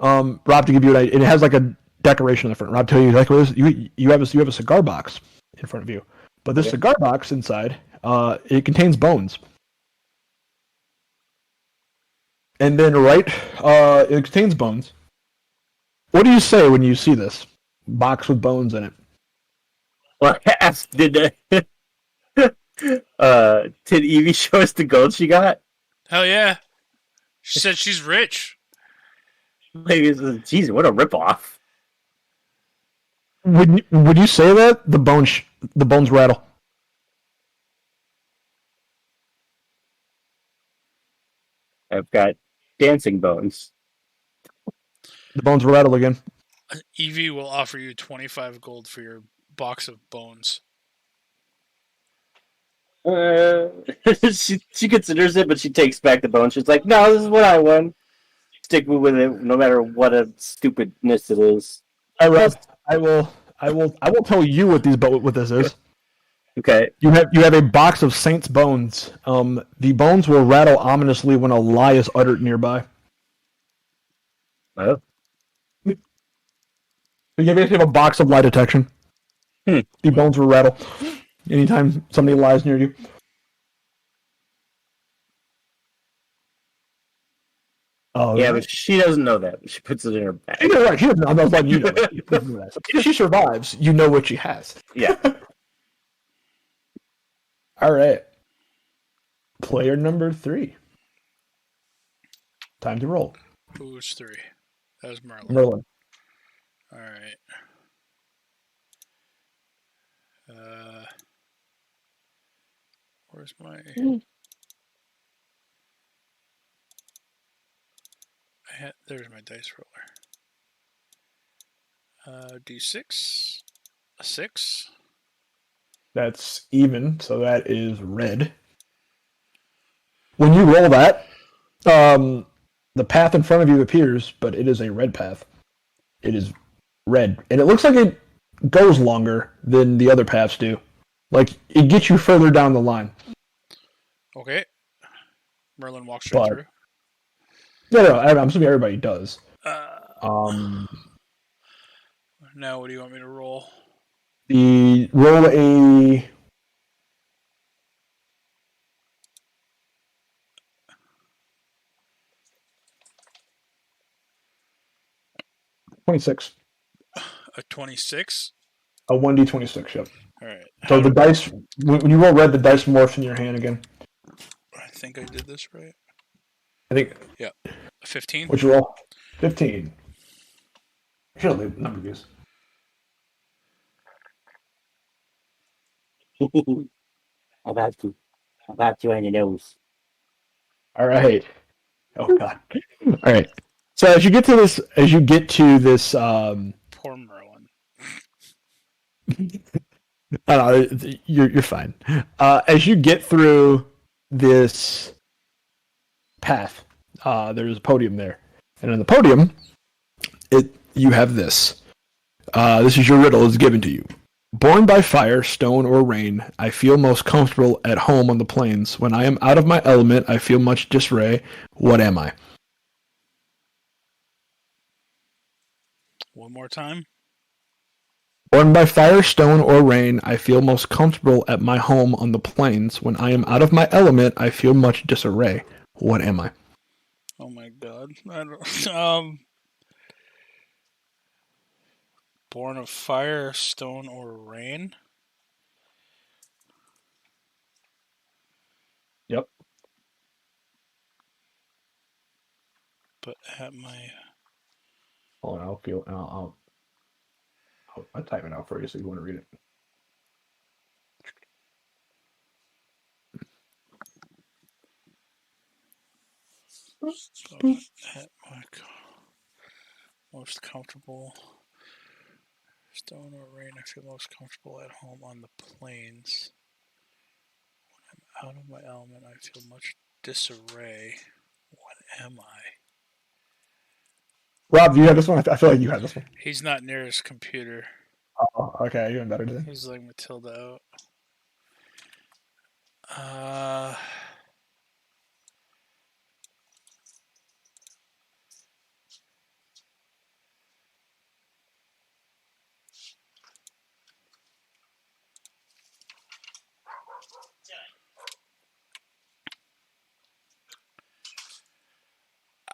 Speaker 4: Rob, to give you an idea, it has like a decoration on the front. Rob, tell you like what is you have a cigar box in front of you, but this cigar box inside, it contains bones. And then it contains bones. What do you say when you see this box with bones in it?
Speaker 3: Well, I asked, did Evie show us the gold she got?
Speaker 2: Hell yeah. She said she's rich.
Speaker 3: Like, geez, what a ripoff.
Speaker 4: Would you say that the bones rattle?
Speaker 3: I've got dancing bones.
Speaker 4: The bones rattle again.
Speaker 2: Evie will offer you 25 gold for your box of bones.
Speaker 3: She considers it, but she takes back the bones. She's like, "No, this is what I want. Stick with it, no matter what a stupidness it is."
Speaker 4: I will tell you what this is.
Speaker 3: Okay.
Speaker 4: You have a box of saints' bones. The bones will rattle ominously when a lie is uttered nearby.
Speaker 3: Oh.
Speaker 4: So you basically have a box of lie detection. The bones will rattle anytime somebody lies near you. Oh
Speaker 3: Yeah, but she doesn't know that. She puts it in her bag.
Speaker 4: You're right. She doesn't know. I'm letting you know. So if she survives, you know what she has.
Speaker 3: Yeah.
Speaker 4: All right. Player number 3. Time to roll.
Speaker 2: Who's 3? That was Merlin.
Speaker 4: Merlin.
Speaker 2: Alright. Where's my... There's my dice roller. D6. A 6.
Speaker 4: That's even, so that is red. When you roll that, the path in front of you appears, but it is a red path. It is red. And it looks like it goes longer than the other paths do. Like, it gets you further down the line.
Speaker 2: Okay. Merlin walks straight through.
Speaker 4: No, I'm assuming everybody does.
Speaker 2: Now what do you want me to roll?
Speaker 4: Roll a... $26.
Speaker 2: A 26?
Speaker 4: A 1d26, yep.
Speaker 2: Alright.
Speaker 4: So the dice, when you roll red, the dice morphs in your hand again.
Speaker 2: I think I did this right.
Speaker 4: I think...
Speaker 2: Yeah. A 15?
Speaker 4: What'd you roll? 15. I should have leave the number views.
Speaker 3: I'll have to on the nose.
Speaker 4: All right. Oh God. All right. So as you get to this,
Speaker 2: Poor Merlin.
Speaker 4: you're fine. As you get through this path, there's a podium there, and on the podium, you have this. This is your riddle. It's given to you. Born by fire, stone, or rain, I feel most comfortable at home on the plains. When I am out of my element, I feel much disarray. What am I?
Speaker 2: One more time.
Speaker 4: Born by fire, stone, or rain, I feel most comfortable at my home on the plains. When I am out of my element, I feel much disarray. What am I?
Speaker 2: Oh my god. I don't, born of fire, stone, or rain?
Speaker 4: Yep.
Speaker 2: But at my...
Speaker 4: Hold on, I'll type it out for you so you want to read it.
Speaker 2: At my... Most comfortable. Stone or rain, I feel most comfortable at home on the plains. When I'm out of my element, I feel much disarray. What am I?
Speaker 4: Rob, do you have this one? I feel like you have this one.
Speaker 2: He's not near his computer.
Speaker 4: Oh, okay, you're doing better today.
Speaker 2: He's like Matilda out.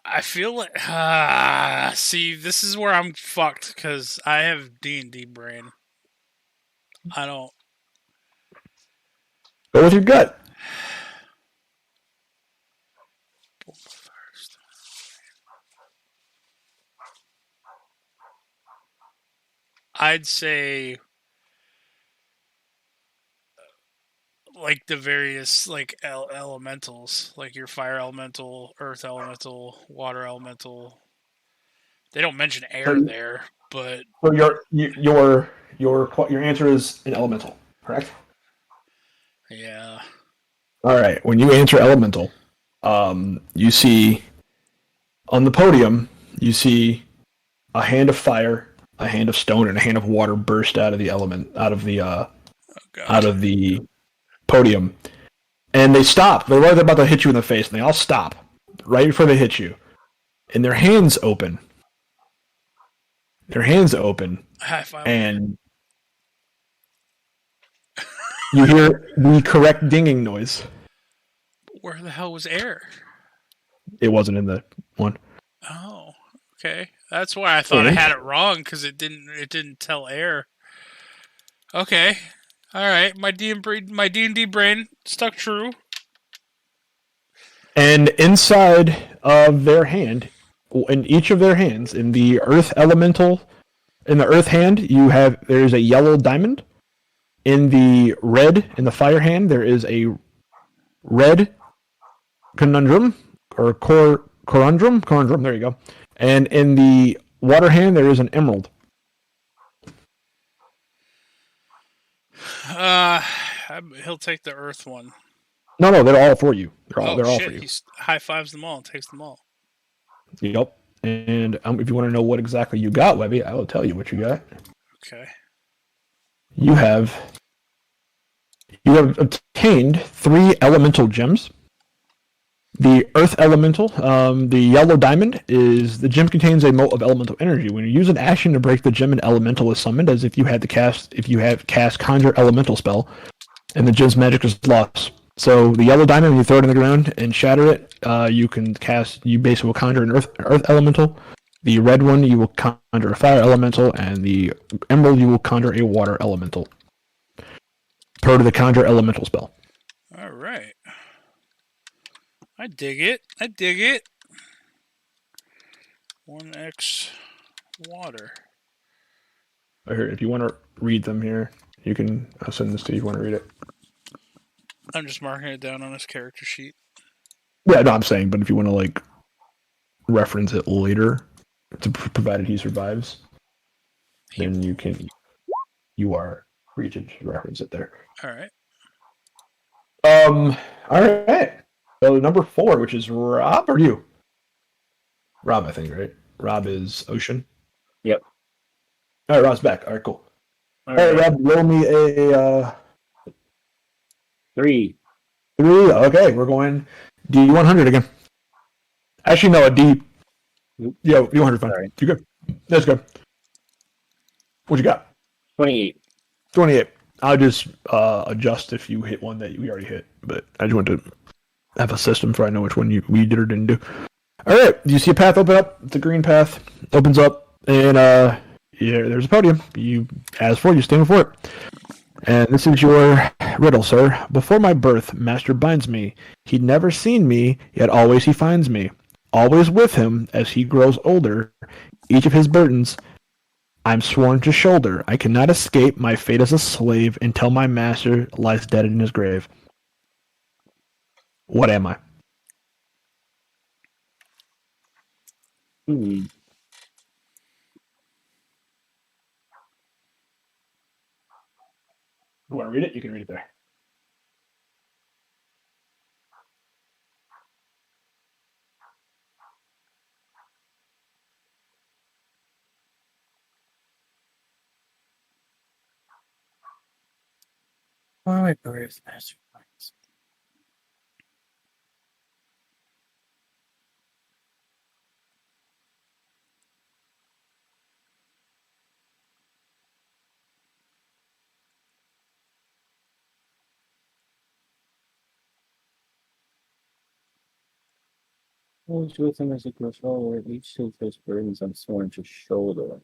Speaker 2: I feel like see, this is where I'm fucked because I have D&D brain. I don't.
Speaker 4: Go with your gut.
Speaker 2: I'd say like the various like elementals, like your fire elemental, earth elemental, water elemental. They don't mention air there, but
Speaker 4: So your answer is an elemental, correct?
Speaker 2: yeah.
Speaker 4: All right. When you answer elemental, you see on the podium, you see a hand of fire, a hand of stone, and a hand of water burst out of the podium, and they stop. They're right about to hit you in the face, and they all stop right before they hit you, and their hands open.
Speaker 2: High five.
Speaker 4: And you hear the correct dinging noise.
Speaker 2: Where the hell was air?
Speaker 4: It wasn't in the one.
Speaker 2: Oh, okay. That's why I thought I had it wrong because it didn't tell air. Okay, all right. My D&D brain stuck true.
Speaker 4: And inside of their hand, in each of their hands, in the earth elemental, in the earth hand, there's a yellow diamond. In the fire hand, there is a red conundrum or corundrum. There you go. And in the water hand, there is an emerald.
Speaker 2: He'll take the earth one.
Speaker 4: No, they're all for you. They're all for you.
Speaker 2: He high fives them all and takes them all.
Speaker 4: Yep. And if you want to know what exactly you got, Webby, I will tell you what you got.
Speaker 2: Okay.
Speaker 4: You have obtained 3 elemental gems. The earth elemental, the yellow diamond, the gem contains a mote of elemental energy. When you use an action to break the gem, an elemental is summoned as if you have cast conjure elemental spell, and the gem's magic is lost. So the yellow diamond, when you throw it in the ground and shatter it, you basically will conjure an earth elemental. The red one, you will conjure a fire elemental, and the emerald, you will conjure a water elemental. Per to the conjure elemental spell.
Speaker 2: All right. I dig it. 1x water.
Speaker 4: Here, if you want to read them here, I'll send this to you if you want to read it.
Speaker 2: I'm just marking it down on his character sheet.
Speaker 4: Yeah, no, I'm saying, but if you want to reference it later, provided he survives, then you are free to reference it there.
Speaker 2: All right.
Speaker 4: All right. So number 4, which is Rob or you? Rob, I think, right? Rob is Ocean.
Speaker 3: Yep.
Speaker 4: All right, Rob's back. All right, cool. All right,
Speaker 3: right.
Speaker 4: Rob, roll me a
Speaker 3: 3.
Speaker 4: 3. Okay, we're going D100 again. Actually, no, a D. Yeah, D100 fine.
Speaker 3: Sorry.
Speaker 4: You good? That's good. What you got?
Speaker 3: 28.
Speaker 4: 28. I'll just adjust if you hit one that we already hit, but I just want to have a system so I know which one we did or didn't do. All right, you see a path open up. It's a green path. Opens up, and there's a podium. You stand before it. And this is your riddle, sir. Before my birth, master binds me. He'd never seen me, yet always he finds me. Always with him as he grows older. Each of his burdens I'm sworn to shoulder. I cannot escape my fate as a slave until my master lies dead in his grave. What am I? You want to read it? You can read it there.
Speaker 3: Oh, my glorious masterminds. Always with him as he grows older, each takes his burdens on sworn to shoulder.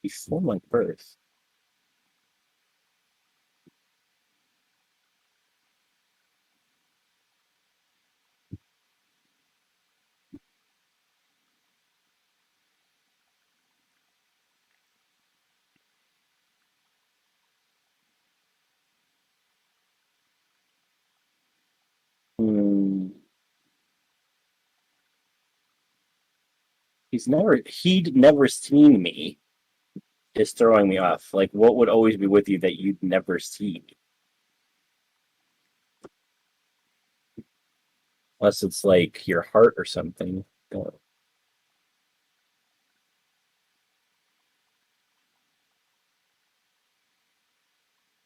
Speaker 3: Before my birth. He'd never seen me. Is throwing me off. Like, what would always be with you that you'd never see? Unless it's like your heart or something.
Speaker 4: I'm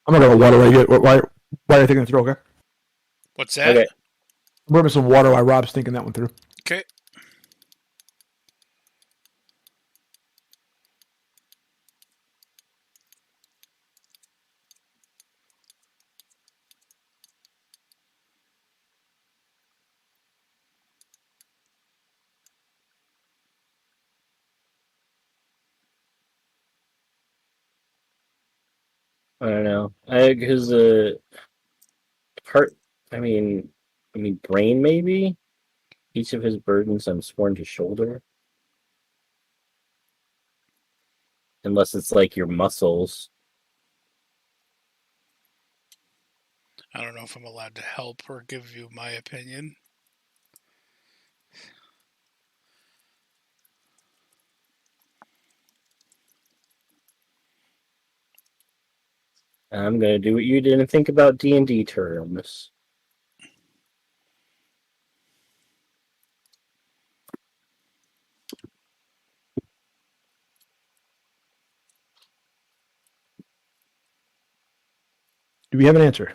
Speaker 4: gonna go water while you get why are you thinking it through? Okay.
Speaker 2: What's that?
Speaker 3: Okay.
Speaker 4: I'm grabbing some water while Rob's thinking that one through.
Speaker 2: Okay.
Speaker 3: I don't know. Because heart. I mean, brain maybe. Each of his burdens I'm sworn to shoulder. Unless it's like your muscles.
Speaker 2: I don't know if I'm allowed to help or give you my opinion.
Speaker 3: I'm gonna do what you did and think about D&D terms.
Speaker 4: Do we have an answer?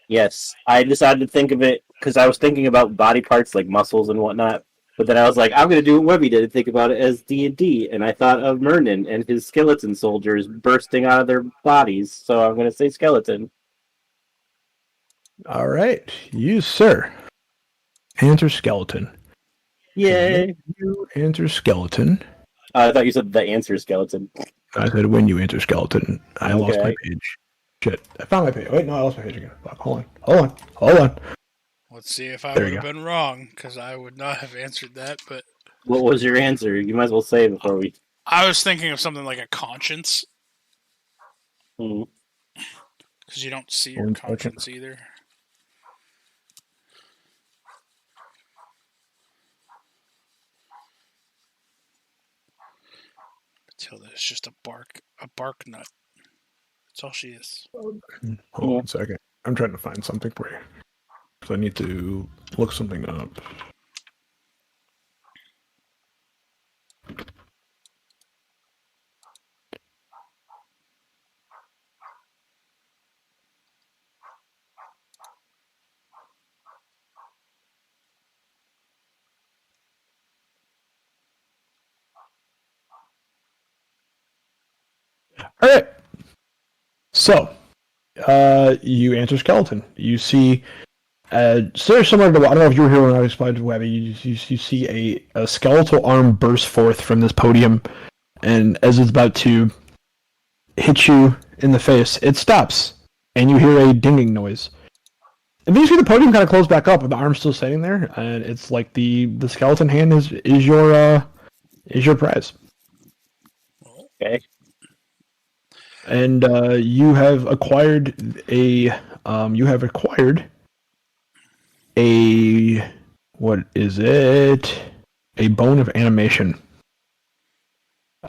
Speaker 3: Yes, I decided to think of it because I was thinking about body parts like muscles and whatnot. But then I was like, I'm going to do what Webby did and think about it as D&D. And I thought of Mernon and his skeleton soldiers bursting out of their bodies. So I'm going to say skeleton.
Speaker 4: All right. You, sir. Answer skeleton.
Speaker 3: Yay.
Speaker 4: You answer skeleton.
Speaker 3: I thought you said the answer skeleton.
Speaker 4: I said when you answer skeleton. I lost my
Speaker 3: Okay.
Speaker 4: page. Shit. I found my page. Wait, no, I lost my page again. Fuck. Hold on.
Speaker 2: Let's see if I
Speaker 4: There
Speaker 2: would
Speaker 4: you
Speaker 2: have been wrong, because I would not have answered that. But
Speaker 3: What was your answer? You might as well say it before we...
Speaker 2: I was thinking of something like a conscience,
Speaker 3: Hmm.
Speaker 2: because you don't see your
Speaker 4: One second.
Speaker 2: conscience either. Matilda is just a bark nut. That's all she is.
Speaker 4: Hold on one second. I'm trying to find something for you. So I need to look something up. All right. So, you answer skeleton. You see, sort of similar to, I don't know if you were here when I explained to Webby, you see a skeletal arm burst forth from this podium, and as it's about to hit you in the face, it stops, and you hear a dinging noise. And then you see the podium kind of close back up, but the arm's still sitting there, and it's like the skeleton hand is your prize.
Speaker 3: Okay.
Speaker 4: And you have acquired a what is it? a bone of animation.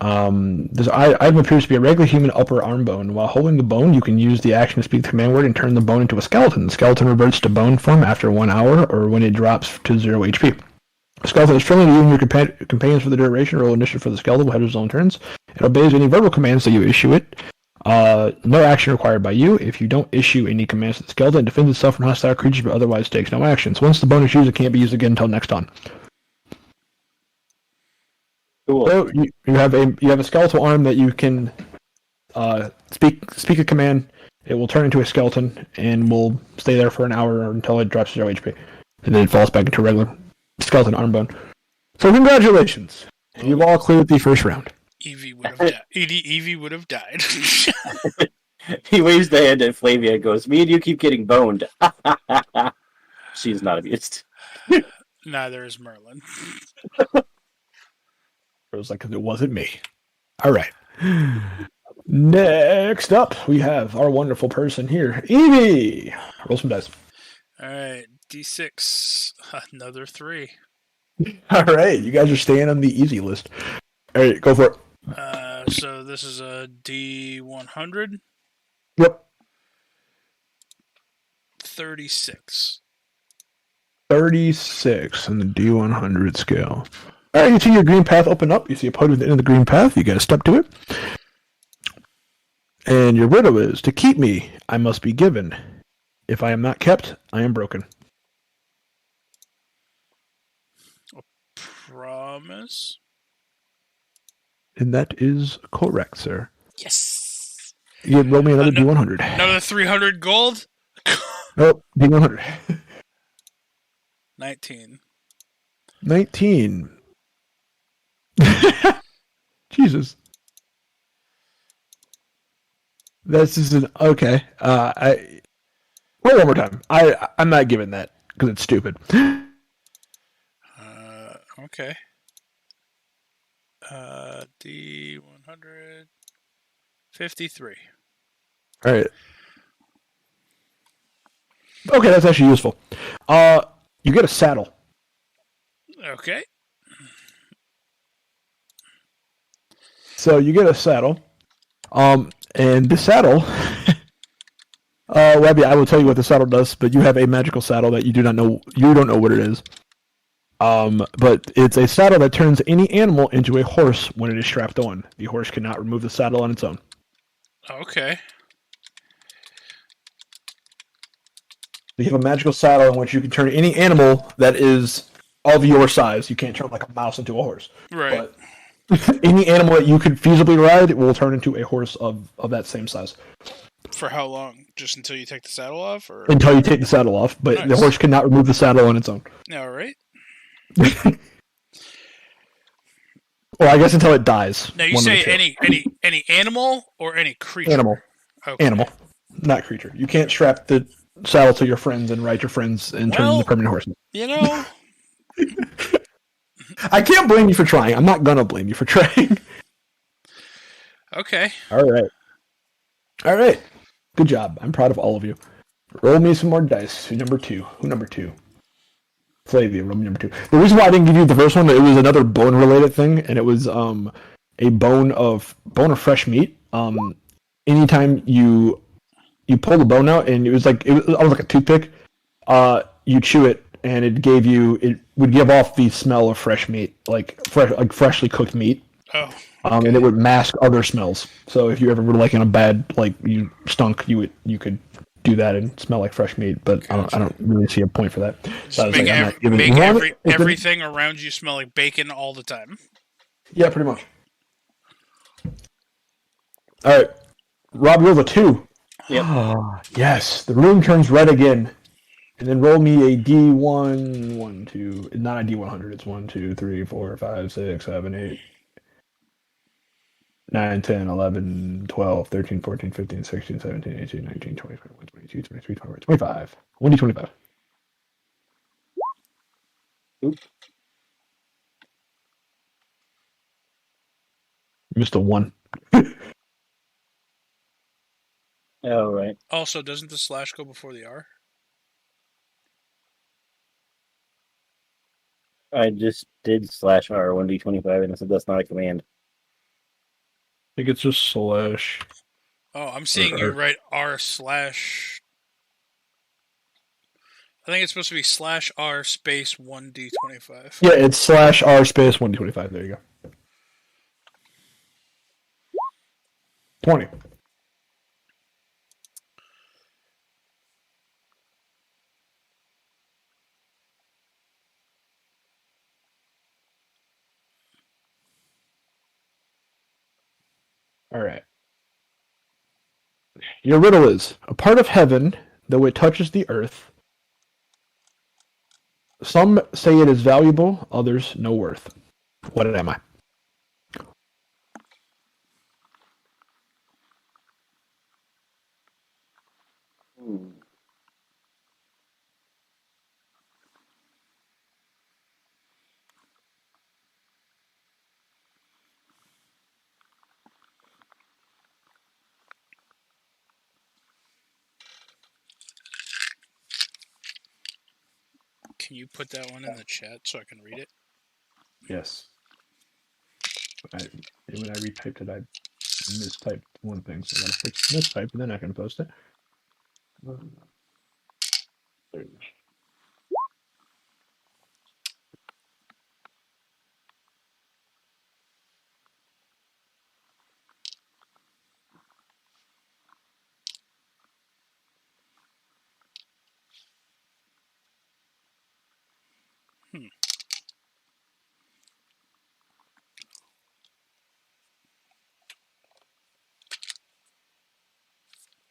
Speaker 4: This item appears to be a regular human upper arm bone. While holding the bone, you can use the action to speak the command word and turn the bone into a skeleton. The skeleton reverts to bone form after 1 hour or when it drops to 0 HP. The skeleton is friendly to you and your companions for the duration. Roll initiative for the skeleton will have its own turns. It obeys any verbal commands that you issue it. No action required by you. If you don't issue any commands to the skeleton, it defends itself from hostile creatures but otherwise takes no actions. Once the bone is used, it can't be used again until next on.
Speaker 3: Cool.
Speaker 4: So you have a skeletal arm that you can speak a command. It will turn into a skeleton and will stay there for an hour until it drops 0 HP, and then it falls back into regular skeleton arm bone. So congratulations, you've all cleared the first round.
Speaker 2: Evie would have died. Evie would have died.
Speaker 3: He waves the hand at Flavia and goes, "Me and you keep getting boned." She's not amused.
Speaker 2: Neither is Merlin.
Speaker 4: It was like, it wasn't me. All right. Next up, we have our wonderful person here, Evie. Roll some dice.
Speaker 2: All right, D6, another 3.
Speaker 4: All right, you guys are staying on the easy list. All right, go for it.
Speaker 2: So this is a D100.
Speaker 4: Yep.
Speaker 2: 36.
Speaker 4: 36 on the D100 scale. All right, you see your green path open up. You see a podium at the end of the green path. You got to step to it. And your riddle is, to keep me, I must be given. If I am not kept, I am broken.
Speaker 2: Promise?
Speaker 4: And that is correct, sir.
Speaker 2: Yes.
Speaker 4: You roll me another D100.
Speaker 2: Another 300 gold?
Speaker 4: Oh, D100.
Speaker 2: 19.
Speaker 4: 19. Jesus. This is an okay. I roll one more time. I'm not giving that because it's stupid.
Speaker 2: Okay. D100. 53.
Speaker 4: All right. Okay, that's actually useful. You get a saddle.
Speaker 2: Okay.
Speaker 4: So you get a saddle. And the saddle, Webby, I will tell you what the saddle does, but you have a magical saddle that you don't know what it is. But it's a saddle that turns any animal into a horse when it is strapped on. The horse cannot remove the saddle on its own.
Speaker 2: Okay.
Speaker 4: You have a magical saddle in which you can turn any animal that is of your size. You can't turn like a mouse into a horse.
Speaker 2: Right.
Speaker 4: But any animal that you could feasibly ride will turn into a horse of that same size.
Speaker 2: For how long? Just until you take the saddle off? Or
Speaker 4: Until you take the saddle off, but
Speaker 2: Nice.
Speaker 4: the horse cannot remove the saddle on its own.
Speaker 2: All right.
Speaker 4: Well, I guess until it dies.
Speaker 2: Now you
Speaker 4: One of the
Speaker 2: say
Speaker 4: two.
Speaker 2: any animal or any creature?
Speaker 4: Animal.
Speaker 2: Okay.
Speaker 4: Animal. Not creature. You can't strap the saddle to your friends and ride your friends and turn them into permanent horses.
Speaker 2: You know,
Speaker 4: I can't blame you for trying. I'm not gonna blame you for trying.
Speaker 2: okay.
Speaker 4: All right. Good job. I'm proud of all of you. Roll me some more dice. Who number two? Flavia, roll me number 2. The reason why I didn't give you the first one, it was another bone-related thing, and it was a bone of fresh meat. Anytime you pull the bone out, and it was like a toothpick. You chew it, and it would give off the smell of fresh meat, like freshly cooked meat.
Speaker 2: Oh.
Speaker 4: And it would mask other smells. So if you ever were like in a bad, like you stunk, you could do that and smell like fresh meat. But I don't really see a point for that. So I was
Speaker 2: Make,
Speaker 4: like, I'm not giving
Speaker 2: make
Speaker 4: it.
Speaker 2: everything around you smell like bacon all the time.
Speaker 4: Yeah, pretty much. All right, Rob, roll a 2.
Speaker 3: Yep.
Speaker 4: Yes, the room turns red again. And then roll me a D1, 1, 2, not a D100, it's 1, 2, 3, 4, 5, 6, 7, 8, 9, 10, 11, 12, 13, 14, 15, 16, 17, 18, 19, 20, 21, 22, 23, 24, 25. 1D25.
Speaker 3: Oop.
Speaker 4: Missed a 1.
Speaker 3: Oh, right.
Speaker 2: Also, doesn't the slash go before the R?
Speaker 3: I just did /R 1d25 and it said that's not a command.
Speaker 4: I think it's just slash.
Speaker 2: Oh, I'm seeing you write r slash. I think it's supposed to be /r space 1d25.
Speaker 4: Yeah, it's /R space 1d25. There you go. 20. All right. Your riddle is a part of heaven, though it touches the earth. Some say it is valuable, others no worth. What am I?
Speaker 2: Can you put that one in the chat so I can read it?
Speaker 4: Yes. When I retyped it, I mistyped one thing, so I gotta fix this type, and then I can post it.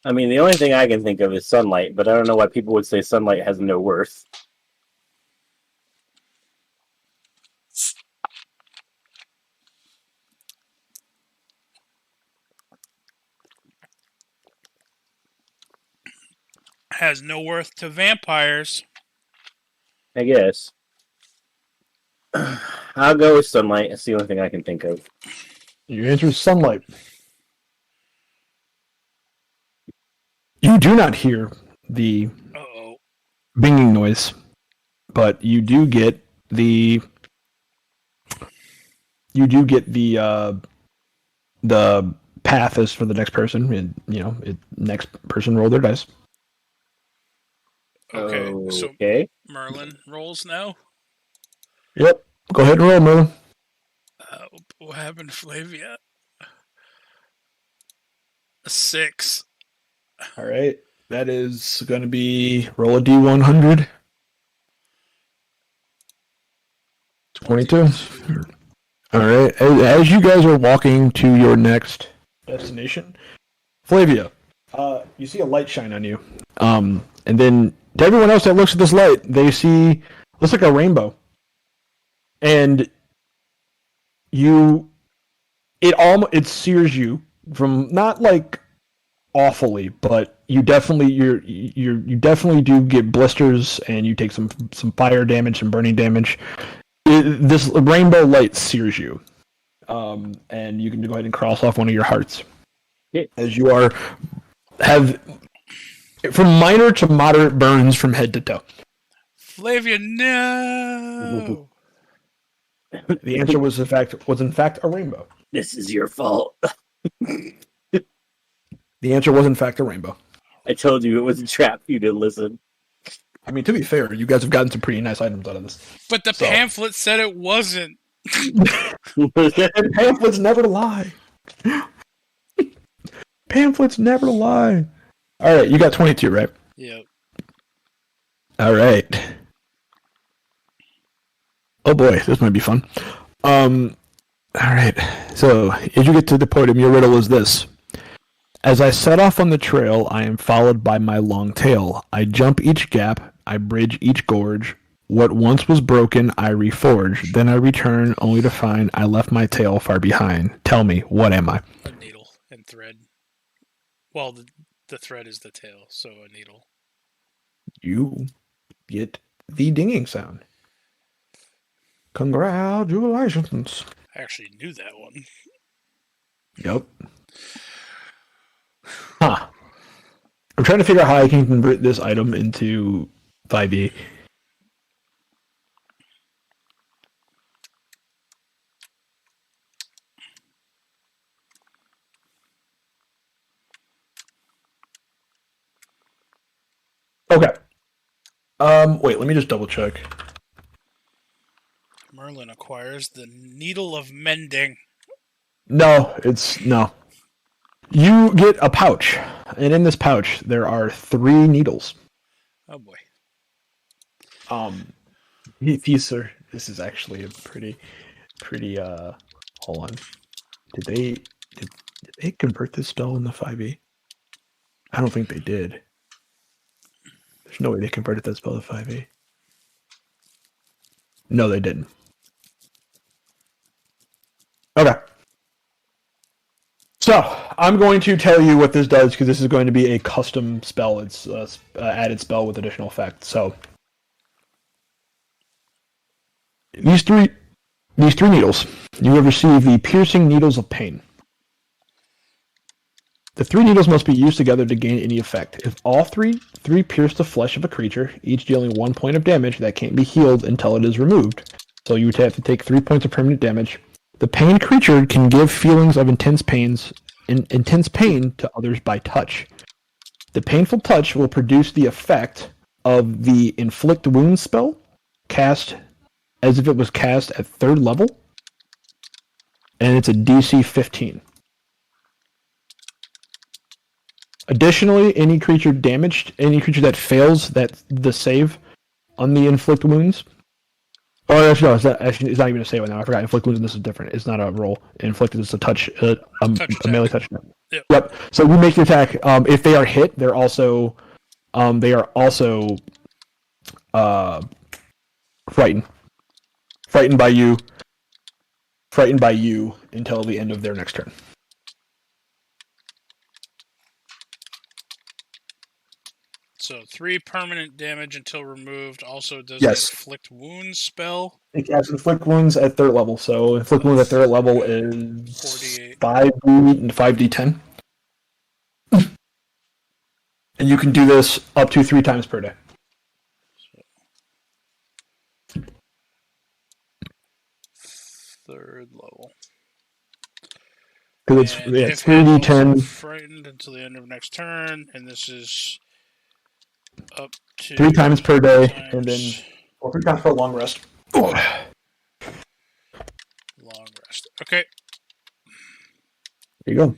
Speaker 3: I mean, the only thing I can think of is sunlight, but I don't know why people would say sunlight has no worth.
Speaker 2: Has no worth to vampires.
Speaker 3: I guess. I'll go with sunlight. It's the only thing I can think of.
Speaker 4: Your answer is sunlight. You do not hear the
Speaker 2: Uh-oh.
Speaker 4: binging noise, but you do get the path is for the next person, and next person roll their dice.
Speaker 2: Okay, so
Speaker 3: Okay.
Speaker 2: Merlin rolls now.
Speaker 4: Yep. Go ahead and roll, Merlin.
Speaker 2: What happened, Flavia? A 6.
Speaker 4: All right. That is going to be roll a D100. 22. All right. As you guys are walking to your next destination, Flavia, you see a light shine on you. And then to everyone else that looks at this light, they see looks like a rainbow. And it sears you from not like awfully, but you definitely do get blisters and you take some fire damage, some burning damage. This rainbow light sears you, and you can go ahead and cross off one of your hearts as you have from minor to moderate burns from head to toe.
Speaker 2: Flavia, no.
Speaker 4: The answer was in fact a rainbow.
Speaker 3: This is your fault.
Speaker 4: The answer was in fact a rainbow.
Speaker 3: I told you it was a trap. You didn't listen.
Speaker 4: I mean, to be fair, you guys have gotten some pretty nice items out of this.
Speaker 2: But the pamphlet said it wasn't.
Speaker 4: And pamphlets never lie. Pamphlets never lie. All right, you got 22, right?
Speaker 2: Yep.
Speaker 4: All right. Oh boy, this might be fun. All right. So, as you get to the podium, your riddle is this. As I set off on the trail, I am followed by my long tail. I jump each gap, I bridge each gorge. What once was broken, I reforge. Then I return, only to find I left my tail far behind. Tell me, what am I?
Speaker 2: A needle and thread. Well, the thread is the tail, so a needle.
Speaker 4: You get the dinging sound. Congratulations.
Speaker 2: I actually knew that one.
Speaker 4: Yep. Huh. I'm trying to figure out how I can convert this item into 5e. Okay. Wait, let me just double check.
Speaker 2: Merlin acquires the Needle of Mending.
Speaker 4: No. You get a pouch, and in this pouch there are 3 needles.
Speaker 2: Oh boy.
Speaker 4: These are. This is actually a pretty. Hold on. Did they convert this spell in the 5e? I don't think they did. There's no way they converted that spell to 5e. No, they didn't. Okay. So, I'm going to tell you what this does, because this is going to be a custom spell. It's an added spell with additional effect. So, these three needles, you have received the piercing needles of pain. The 3 needles must be used together to gain any effect. If all three pierce the flesh of a creature, each dealing 1 point of damage that can't be healed until it is removed. So you would have to take 3 points of permanent damage. The pained creature can give feelings of intense pain to others by touch. The painful touch will produce the effect of the inflict wounds spell, cast as if it was cast at 3rd level, and it's a DC 15. Additionally, any creature that fails the save on the inflict wounds. Oh, actually, no, it's not even a save right now. I forgot. Inflict wounds, and this is different. It's not a roll. Inflicted is a touch, a melee touch. Yep. So you make your attack. If they are hit, they're also frightened. Frightened by you until the end of their next turn.
Speaker 2: So 3 permanent damage until removed. Also does
Speaker 4: Yes.
Speaker 2: the inflict wounds spell.
Speaker 4: It casts inflict wounds at 3rd level. So inflict wounds at 3rd level is
Speaker 2: 48.
Speaker 4: 5d and 5d10. And you can do this up to 3 times per day.
Speaker 2: Third level.
Speaker 4: Because
Speaker 2: And
Speaker 4: it's
Speaker 2: if hit,
Speaker 4: 3d10.
Speaker 2: also frightened until the end of next turn, and this is up to
Speaker 4: 3 times per day,
Speaker 2: times
Speaker 4: and then 3 times for a long rest.
Speaker 2: long rest. Okay.
Speaker 4: There you go.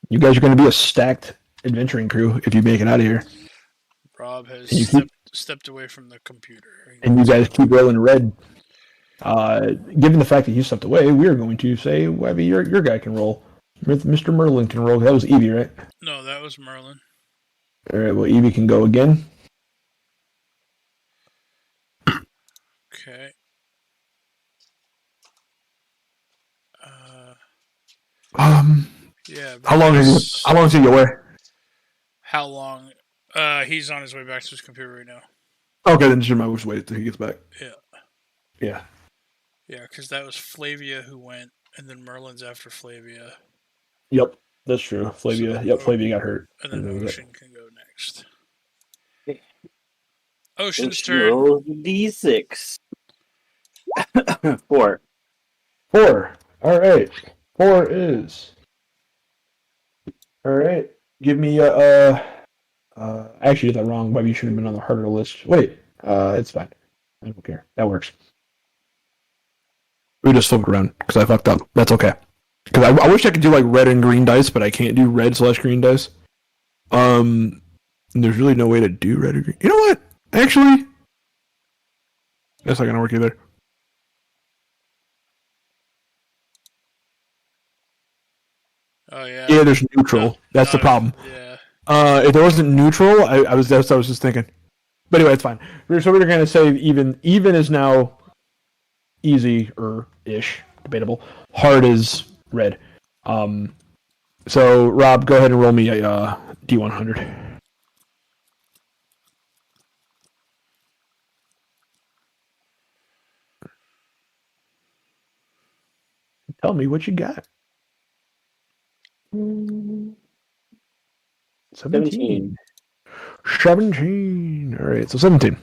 Speaker 4: You guys are going to be a stacked adventuring crew if you make it out of here.
Speaker 2: Rob has stepped away from the computer.
Speaker 4: And you guys keep rolling red. Given the fact that you stepped away, we are going to say, Webby, your guy can roll. Mr. Merlin can roll. That was Evie, right?
Speaker 2: No, that was Merlin.
Speaker 4: All right, well, Evie can go again.
Speaker 2: Okay. Yeah.
Speaker 4: How long is he away?
Speaker 2: How long? He's on his way back to his computer right now.
Speaker 4: Okay, then just might just wait until he gets back.
Speaker 2: Yeah.
Speaker 4: Yeah.
Speaker 2: Yeah, because that was Flavia who went, and then Merlin's after Flavia.
Speaker 4: Yep, that's true. Flavia.
Speaker 2: So,
Speaker 4: Flavia got hurt.
Speaker 2: And then Ocean can go next.
Speaker 3: Okay.
Speaker 2: Ocean's turn.
Speaker 3: Roll D6. 4.
Speaker 4: 4. All right. 4 is. All right. Give me actually, you did that wrong. Maybe you should have been on the harder list. Wait. It's fine. I don't care. That works. We just flipped around because I fucked up. That's okay. Because I wish I could do like red and green dice, but I can't do red/green dice. And there's really no way to do red or green. You know what? Actually, that's not gonna work either.
Speaker 2: Oh yeah.
Speaker 4: Yeah, there's neutral. That's the problem.
Speaker 2: Yeah.
Speaker 4: If there wasn't neutral, I was just thinking. But anyway, it's fine. So we're gonna say even is now easy-ish, debatable. Hard is red. So Rob, go ahead and roll me a D100. Tell me what you got. 17. 17. All right, so 17.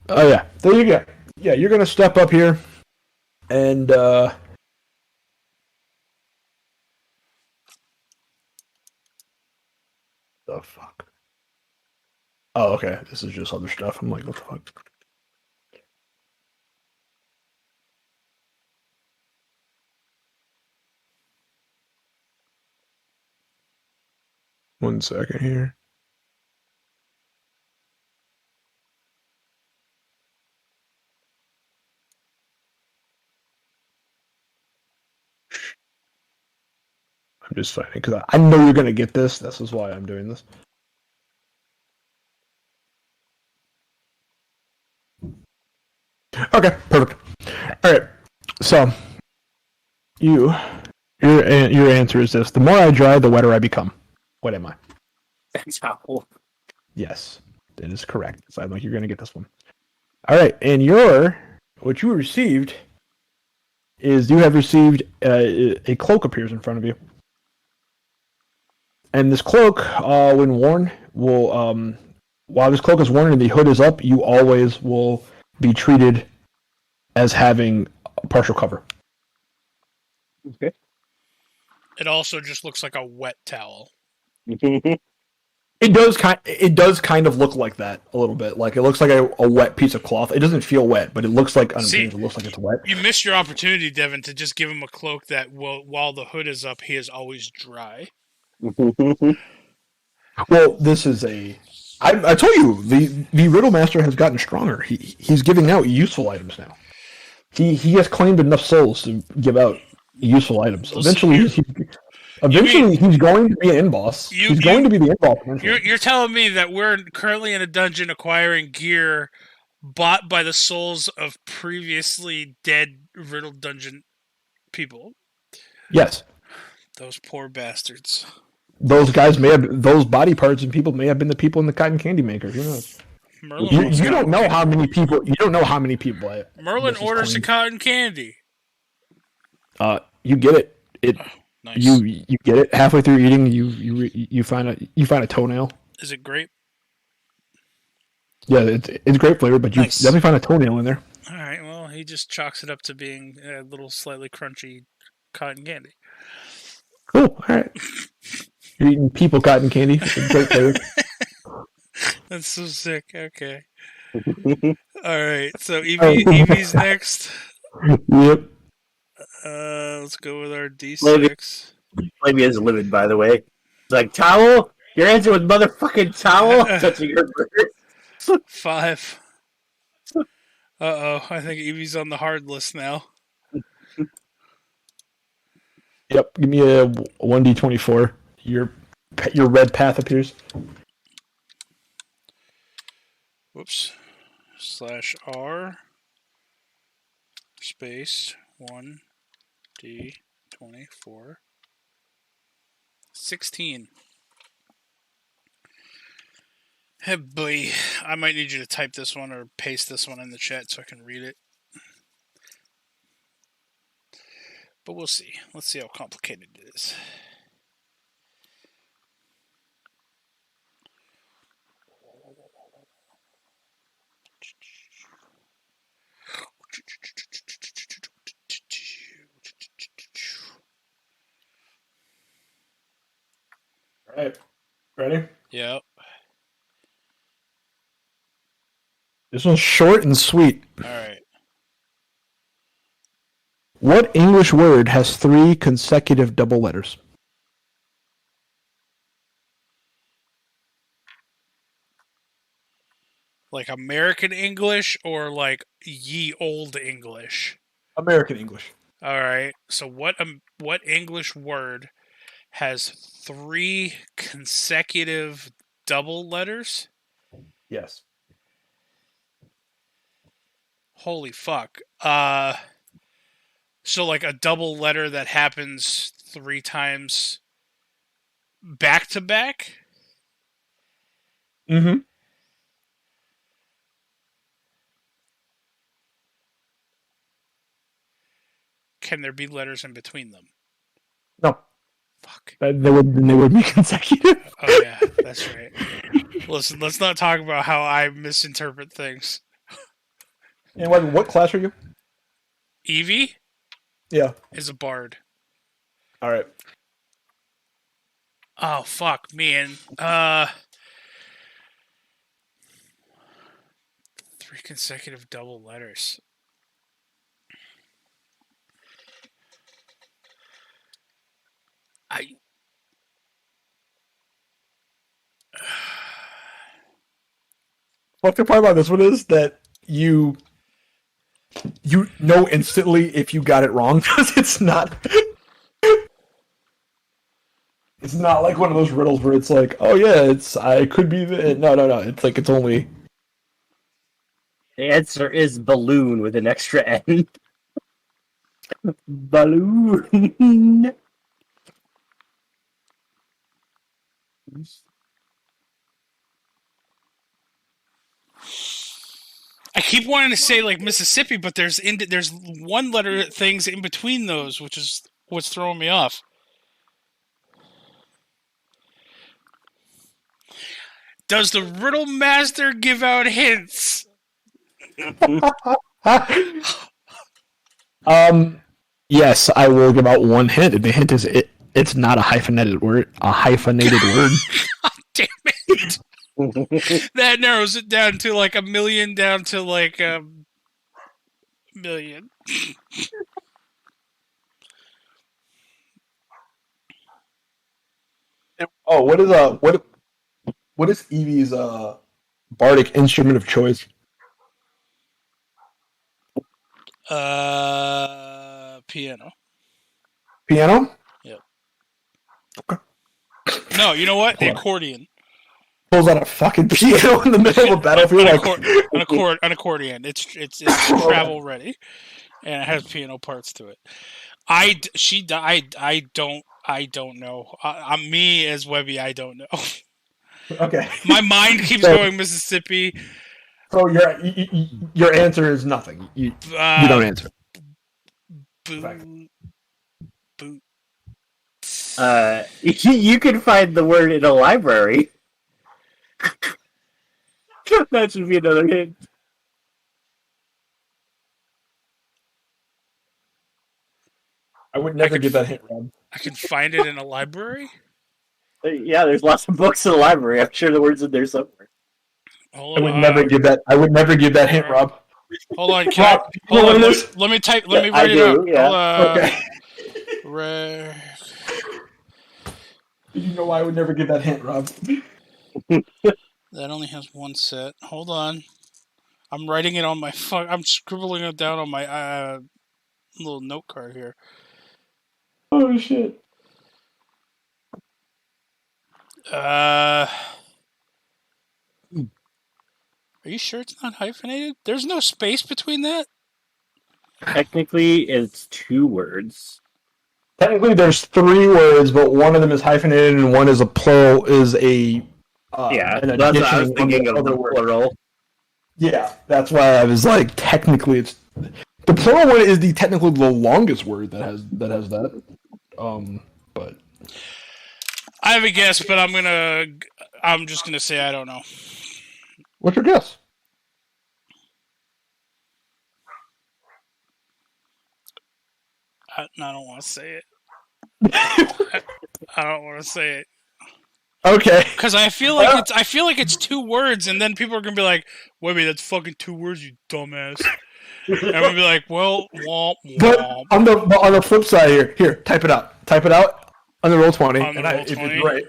Speaker 4: Oh yeah, there you go. Yeah, you're gonna step up here, and the fuck. Oh, okay. This is just other stuff. I'm like, what the fuck? One second here. I'm just finding because I know you're gonna get this. This is why I'm doing this. Okay, perfect. All right. So your answer is this: the more I dry, the wetter I become. What am I?
Speaker 3: That's how.
Speaker 4: Yes, that is correct. So I'm like, you're gonna get this one. All right, and what you received is you have received a cloak appears in front of you, and this cloak, when worn, will while this cloak is worn and the hood is up, you always will be treated as having partial cover.
Speaker 3: Okay.
Speaker 2: It also just looks like a wet towel.
Speaker 4: It does kind of look like that a little bit. Like it looks like a wet piece of cloth. It doesn't feel wet, but it looks like it looks like it's wet.
Speaker 2: You missed your opportunity, Devin, to just give him a cloak that while the hood is up, he is always dry.
Speaker 4: Well, this is I told you the Riddle Master has gotten stronger. He's giving out useful items now. He has claimed enough souls to give out useful items. Eventually, he's going to be an end boss. He's going to be the end boss.
Speaker 2: You're telling me that we're currently in a dungeon acquiring gear bought by the souls of previously dead Riddle Dungeon people?
Speaker 4: Yes.
Speaker 2: Those poor bastards.
Speaker 4: Those guys those body parts and people may have been the people in the cotton candy maker. Who knows? You don't know how many people. You don't know how many people.
Speaker 2: Merlin orders the cotton candy.
Speaker 4: You get it.
Speaker 2: Nice.
Speaker 4: You get it halfway through eating. You find a toenail.
Speaker 2: Is it grape?
Speaker 4: Yeah, it's grape flavor, but you definitely find a toenail in there.
Speaker 2: All right. Well, he just chalks it up to being a little slightly crunchy cotton candy.
Speaker 4: Cool. All right. You're eating people cotton candy. It's great flavor.
Speaker 2: That's so sick. Okay. All right. So Evie's next.
Speaker 4: Yep.
Speaker 2: Let's go with our D6.
Speaker 3: Maybe is livid, by the way. It's like, towel? Your answer was motherfucking towel? Touching her bird.
Speaker 2: 5. Uh-oh. I think Evie's on the hard list now.
Speaker 4: Yep. Give me a 1d24. Your red path appears.
Speaker 2: Whoops. /R space 1d24 16. Hey boy, I might need you to type this one or paste this one in the chat so I can read it. But we'll see. Let's see how complicated it is.
Speaker 4: All right. Ready?
Speaker 2: Yep.
Speaker 4: This one's short and sweet.
Speaker 2: All right.
Speaker 4: What English word has 3 consecutive double letters?
Speaker 2: Like American English or like ye old English?
Speaker 4: American English.
Speaker 2: All right. So what English word has 3 consecutive double letters?
Speaker 4: Yes.
Speaker 2: Holy fuck. So like a double letter that happens 3 times back to back?
Speaker 4: Mm-hmm.
Speaker 2: Can there be letters in between them?
Speaker 4: No.
Speaker 2: Fuck.
Speaker 4: They would be consecutive.
Speaker 2: Oh yeah, that's right. Listen, let's not talk about how I misinterpret things.
Speaker 4: And what class are you?
Speaker 2: Evie
Speaker 4: Yeah.
Speaker 2: is a bard.
Speaker 4: All right.
Speaker 2: Oh fuck, man. 3 consecutive double letters.
Speaker 4: What the part about this one is that you know instantly if you got it wrong because it's not like one of those riddles where it's like, oh yeah, I could be the no. It's like it's only
Speaker 3: The answer is balloon with an extra N. Balloon.
Speaker 2: I keep wanting to say like Mississippi, but there's one letter things in between those, which is what's throwing me off. Does the riddle master give out hints?
Speaker 4: Yes, I will give out one hint, and the hint is it's not a hyphenated word.
Speaker 2: God damn it! That narrows it down to like a million, down to like a million.
Speaker 4: Oh, what is Evie's bardic instrument of choice?
Speaker 2: Piano.
Speaker 4: Piano?
Speaker 2: Yep.
Speaker 4: Okay.
Speaker 2: No, you know what? The accordion.
Speaker 4: Pulls out a fucking piano in the middle of a battlefield.
Speaker 2: An accordion. It's travel ready, and it has piano parts to it. I don't know. I'm me as Webby. I don't know.
Speaker 4: Okay.
Speaker 2: My mind keeps going Mississippi.
Speaker 4: So your answer is nothing. You don't answer.
Speaker 2: Boot.
Speaker 3: You can find the word in a library. That should be another hint.
Speaker 4: I would never give that hint, Rob.
Speaker 2: I can find it in a library?
Speaker 3: Yeah, there's lots of books in the library. I'm sure the word's in there somewhere.
Speaker 4: I would never give that hint, Rob.
Speaker 2: Hold on,
Speaker 4: Rob,
Speaker 2: let me write it out.
Speaker 3: Yeah.
Speaker 4: Okay. You know why I would never give that hint, Rob?
Speaker 2: That only has one set. Hold on. I'm writing it on my phone. I'm scribbling it down on my little note card here.
Speaker 4: Oh, shit.
Speaker 2: Are you sure it's not hyphenated? There's no space between that?
Speaker 3: Technically, it's 2 words.
Speaker 4: Technically, there's 3 words, but one of them is hyphenated and one is a plural. That's
Speaker 3: what I was thinking of the plural.
Speaker 4: Yeah, that's why I was like, technically, it's the plural one is technically the longest word that has that. But
Speaker 2: I have a guess, but I'm just gonna say I don't know.
Speaker 4: What's your guess?
Speaker 2: I don't want to say it. I don't want to say it.
Speaker 4: Okay.
Speaker 2: Because I feel like it's 2 words, and then people are gonna be like, "Webby, that's fucking 2 words, you dumbass." And I'm gonna be like, "Well, womp womp."
Speaker 4: But on the flip side here, type it out on the roll 20,
Speaker 2: On the roll 20?
Speaker 4: if it's right,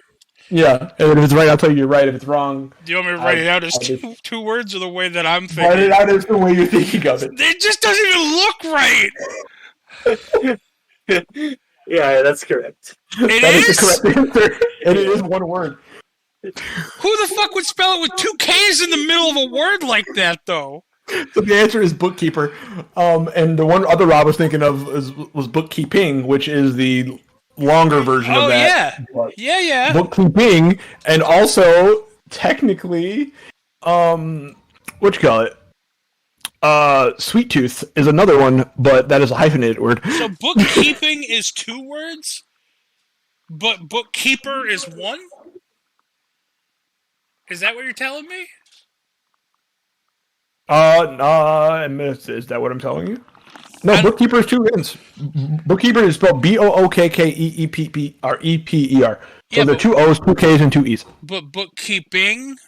Speaker 4: yeah, and if it's right, I'll tell you you're right. If it's wrong,
Speaker 2: Do you want me to write it out as two words, or the way that I'm thinking?
Speaker 4: write it out as the way you're thinking of it.
Speaker 2: It just doesn't even look right.
Speaker 3: Yeah, that's correct.
Speaker 4: That is the correct answer, and it is 1 word.
Speaker 2: Who the fuck would spell it with 2 K's in the middle of a word like that, though?
Speaker 4: So the answer is bookkeeper. And the one other Rob was thinking of was bookkeeping, which is the longer version of that.
Speaker 2: Yeah.
Speaker 4: Bookkeeping, and also technically, what you call it? Sweet tooth is another one, but that is a hyphenated word.
Speaker 2: So bookkeeping is 2 words, but bookkeeper is 1? Is that what you're telling me?
Speaker 4: Is that what I'm telling you? No, bookkeeper is 2 ends. Bookkeeper is spelled Bookkeeper. So
Speaker 2: Yeah,
Speaker 4: there are 2 O's, 2 K's, and 2 E's.
Speaker 2: But bookkeeping?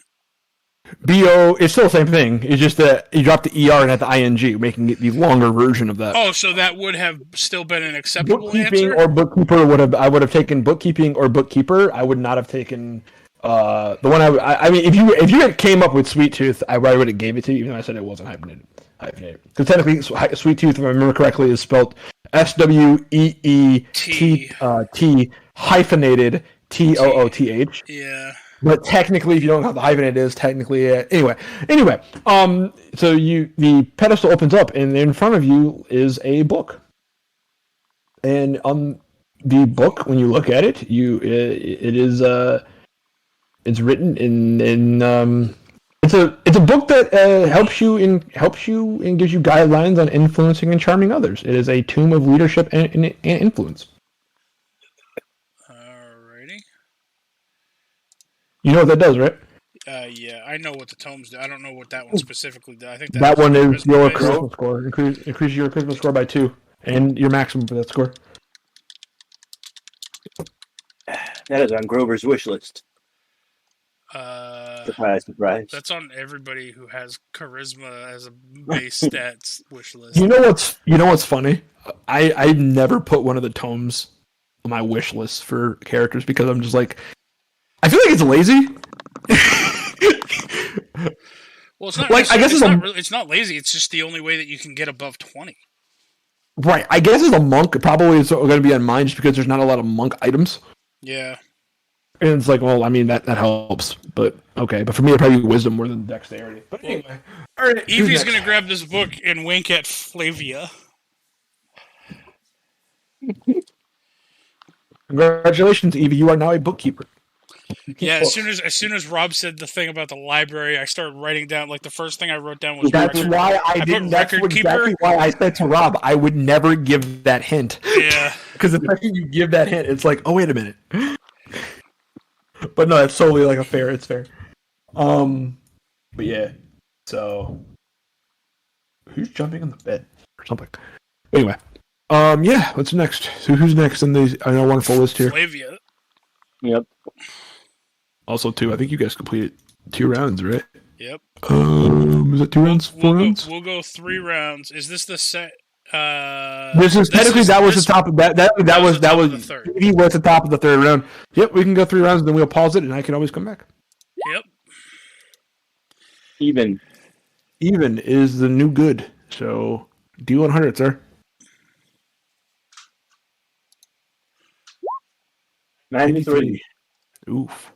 Speaker 4: BO, it's still the same thing. It's just that you drop the ER and at the ING, making it the longer version of that.
Speaker 2: Oh, so that would have still been an acceptable
Speaker 4: Bookkeeping
Speaker 2: answer?
Speaker 4: or bookkeeper I would have taken bookkeeping or bookkeeper. I would not have taken the one I mean, if you had came up with Sweet Tooth, I would have gave it to you, even though I said it wasn't hyphenated. Because technically, Sweet Tooth, if I remember correctly, is spelled SWEET hyphenated TOOTH.
Speaker 2: Yeah.
Speaker 4: But technically, if you don't know how the hyphenate is, technically, anyway. So the pedestal opens up, and in front of you is a book. And on the book, when you look at it, it's written in it's a book that helps you and gives you guidelines on influencing and charming others. It is a tome of leadership and influence. You know what that does, right?
Speaker 2: Yeah, I know what the tomes do. I don't know what that one specifically does. I think
Speaker 4: that one is your charisma score. Increase your charisma score by 2, and your maximum for that score.
Speaker 3: That is on Grover's wish list. Surprise!
Speaker 2: That's on everybody who has charisma as a base stats wish list.
Speaker 4: You know what's funny? I've never put one of the tomes on my wish list for characters because I'm just like, I feel like it's lazy.
Speaker 2: Well, it's not.
Speaker 4: Like, I guess
Speaker 2: it's not lazy. It's just the only way that you can get above 20.
Speaker 4: Right. I guess as a monk, it probably is going to be on mine just because there's not a lot of monk items.
Speaker 2: Yeah.
Speaker 4: And it's like, well, I mean, that helps. But, okay. But for me, it'd probably be wisdom more than dexterity. But anyway. All right,
Speaker 2: Evie's going to grab this book and wink at Flavia.
Speaker 4: Congratulations, Evie. You are now a bookkeeper.
Speaker 2: Yeah, as soon as Rob said the thing about the library, I started writing down, like, the first thing I wrote down was
Speaker 4: That's
Speaker 2: record.
Speaker 4: why I didn't. That's exactly why I said to Rob, I would never give that hint.
Speaker 2: Yeah.
Speaker 4: Because the second you give that hint, it's like, oh, wait a minute. But no, it's solely like it's fair. But yeah, so who's jumping on the bed or something? Anyway, yeah, what's next? So who's next in the I know wonderful list here?
Speaker 2: Flavia.
Speaker 3: Yep.
Speaker 4: Also, I think you guys completed 2 rounds, right?
Speaker 2: Yep.
Speaker 4: Is it 2 rounds? 4 rounds?
Speaker 2: We'll go 3 rounds. Is this the set?
Speaker 4: This is technically that was the top of that was
Speaker 2: the third.
Speaker 4: He was at the top of the 3rd round. Yep, we can go 3 rounds, and then we'll pause it, and I can always come back.
Speaker 2: Yep.
Speaker 3: Even
Speaker 4: is the new good. So D100, sir.
Speaker 3: 93.
Speaker 4: Oof.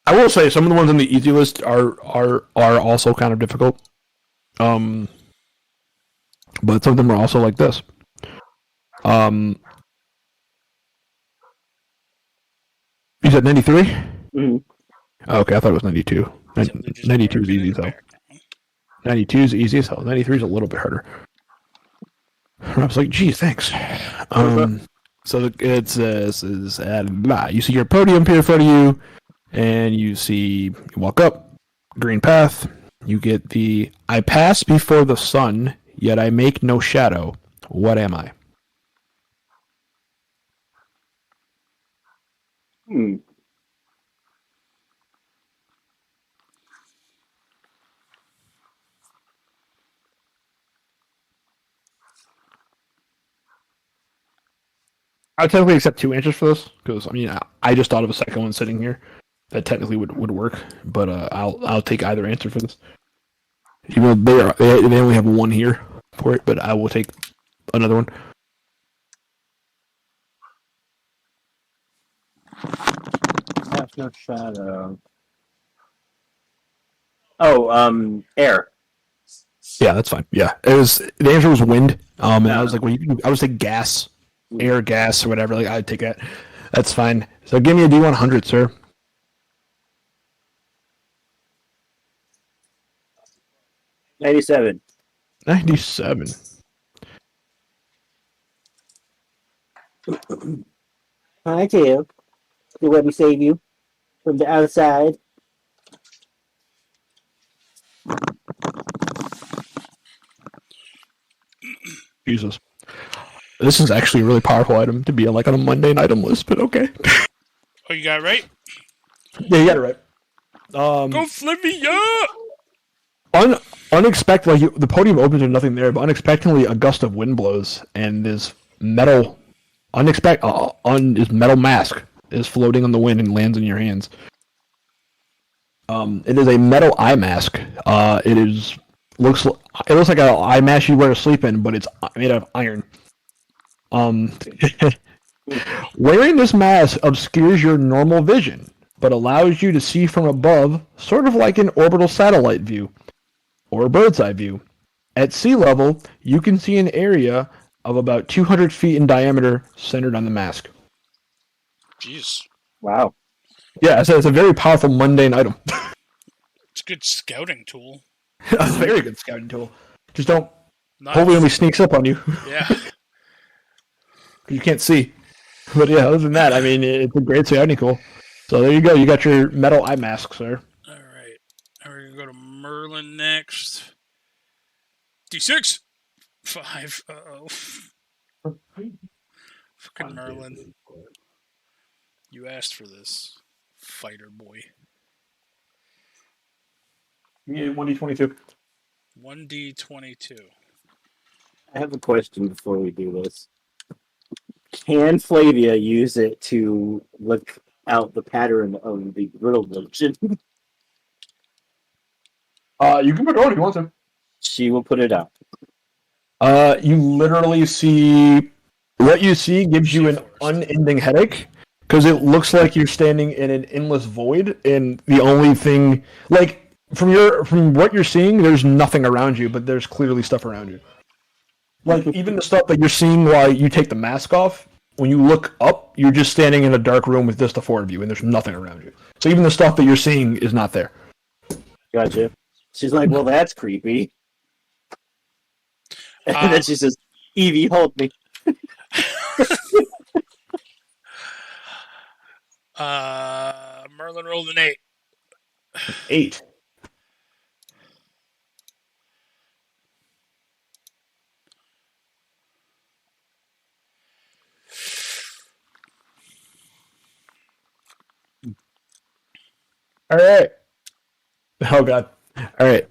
Speaker 4: I will say some of the ones on the easy list are also kind of difficult. But some of them are also like this. You said 93?
Speaker 3: Mm-hmm.
Speaker 4: Okay, I thought it was 92. 92 is easy as hell. 92 is easy as hell. 93 is a little bit harder. I was like, gee, thanks. So it says, you see your podium here in front of you, and you walk up, green path, you get the, I pass before the sun, yet I make no shadow. What am I? I would technically accept 2 answers for this because I mean I just thought of a second one sitting here that technically would work, but I'll take either answer for this. Even though they only have 1 here for it, but I will take another one.
Speaker 3: Cast no shadow. Oh, air.
Speaker 4: Yeah, that's fine. Yeah, the answer was wind. And I was like, well, I would say gas. Air, gas, or whatever. Like I'd take that. That's fine. So give me a D100, sir.
Speaker 3: 97.
Speaker 4: 97.
Speaker 3: Hi, Tail. Did Webby save you from the outside?
Speaker 4: Jesus. This is actually a really powerful item to be on a mundane item list, but okay.
Speaker 2: Oh, you got it right?
Speaker 4: Yeah, you got it right.
Speaker 2: Go Flivia!
Speaker 4: Unexpected, like the podium opens with nothing there, but unexpectedly a gust of wind blows, and this metal, this metal mask is floating on the wind and lands in your hands. It is a metal eye mask. Looks like an eye mask you wear to sleep in, but it's made out of iron. Wearing this mask obscures your normal vision, but allows you to see from above, sort of like an orbital satellite view, or a bird's eye view. At sea level, you can see an area of about 200 feet in diameter centered on the mask.
Speaker 2: Jeez.
Speaker 3: Wow.
Speaker 4: Yeah, it's a very powerful mundane item.
Speaker 2: It's a good scouting tool.
Speaker 4: A very good scouting tool. Just don't.
Speaker 2: Not
Speaker 4: Hopefully, nobody sneaks up on you.
Speaker 2: Yeah.
Speaker 4: You can't see. But yeah, other than that, I mean, it's a great scouting tool. So there you go. You got your metal eye mask, sir.
Speaker 2: All right. We're going to go to Merlin next. D6. 5. Uh-oh. Fucking Merlin. You asked for this, fighter boy.
Speaker 4: Yeah, 1d22.
Speaker 2: 1d22.
Speaker 3: I have a question before we do this. Can Flavia use it to look out the pattern of the Riddle Dungeon?
Speaker 4: You can put it on if you want to.
Speaker 3: She will put it out.
Speaker 4: You literally see... What you see gives you an unending headache, because it looks like you're standing in an endless void, and the only thing... Like, from what you're seeing, there's nothing around you, but there's clearly stuff around you. Like, even the stuff that you're seeing while you take the mask off, when you look up, you're just standing in a dark room with just the four of you, and there's nothing around you. So even the stuff that you're seeing is not there.
Speaker 3: Gotcha. She's like, well, that's creepy. And then she says, Evie, hold me.
Speaker 2: Merlin rolled an 8.
Speaker 4: 8. All right. Oh God. All right.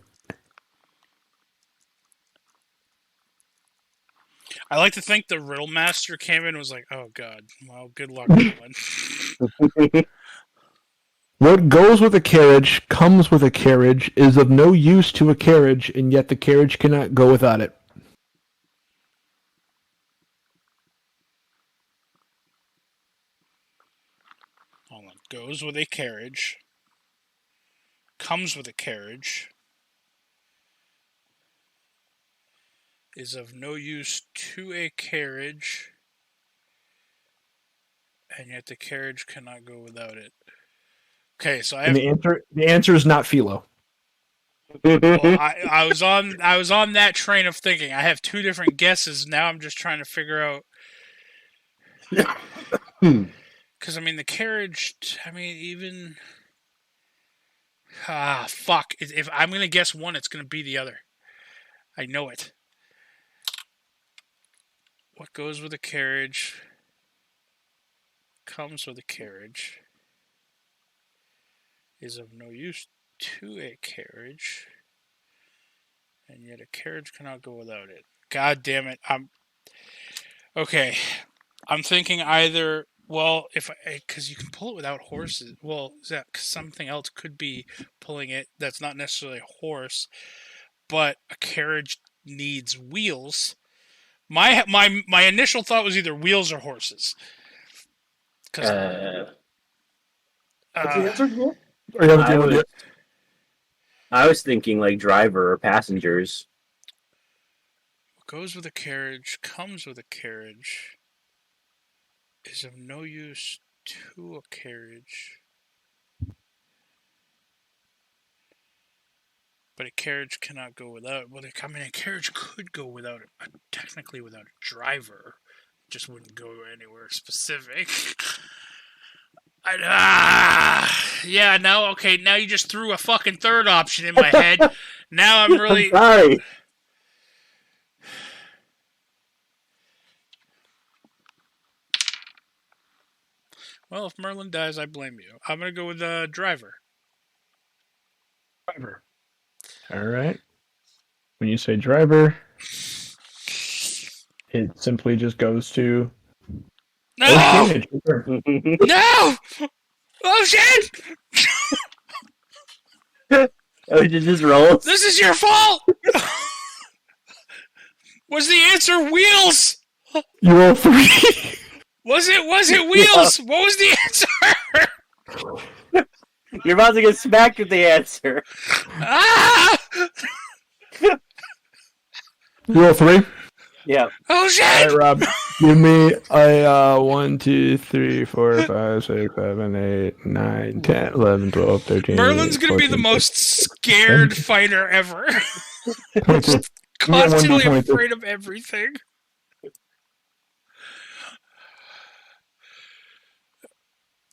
Speaker 2: I like to think the Riddle Master came in and was like, oh God, well, good luck, Merlin.
Speaker 4: What goes with a carriage comes with a carriage, is of no use to a carriage, and yet the carriage cannot go without it.
Speaker 2: Hold on. Goes with a carriage. Comes with a carriage. Is of no use to a carriage. And yet the carriage cannot go without it. Okay, so I have...
Speaker 4: the answer is not Philo.
Speaker 2: Well, I was on that train of thinking. I have two different guesses. Now I'm just trying to figure out. Because I mean, the carriage. I mean, even. Fuck! If I'm gonna guess one, it's gonna be the other. I know it. What goes with a carriage? Comes with a carriage. Is of no use to a carriage, and yet a carriage cannot go without it. God damn it! Okay. I'm thinking either. Well, because you can pull it without horses. Well, is that cause something else could be pulling it? That's not necessarily a horse, but a carriage needs wheels. My initial thought was either wheels or horses.
Speaker 3: What's the answer here? I was thinking like driver or passengers.
Speaker 2: What goes with a carriage, comes with a carriage, is of no use to a carriage. But a carriage cannot go without. Well, I mean, a carriage could go without, technically without a driver. It just wouldn't go anywhere specific. Yeah, no, okay, now you just threw a fucking third option in my head. Now I'm really...
Speaker 3: Sorry.
Speaker 2: Well, if Merlin dies, I blame you. I'm going to go with driver.
Speaker 4: Driver. All right. When you say driver, it simply just goes to.
Speaker 2: No!
Speaker 4: Ocean. It's your turn.
Speaker 2: No! Ocean!
Speaker 3: Ocean just rolls.
Speaker 2: This is your fault! Was the answer wheels?
Speaker 4: You roll 3.
Speaker 2: Was it wheels? What was the answer?
Speaker 3: You're about to get smacked with the answer.
Speaker 2: Ah!
Speaker 4: You roll 3.
Speaker 3: Yeah.
Speaker 2: Oh shit!
Speaker 4: All right, Rob. Give me a 1, 2, 3, 4, 5, 6, 7, 8, 9, 10, 11, 12, 13.
Speaker 2: Merlin's gonna be the
Speaker 4: 14,
Speaker 2: most scared fighter ever.
Speaker 4: 22.
Speaker 2: Constantly
Speaker 4: 22.
Speaker 2: afraid of everything.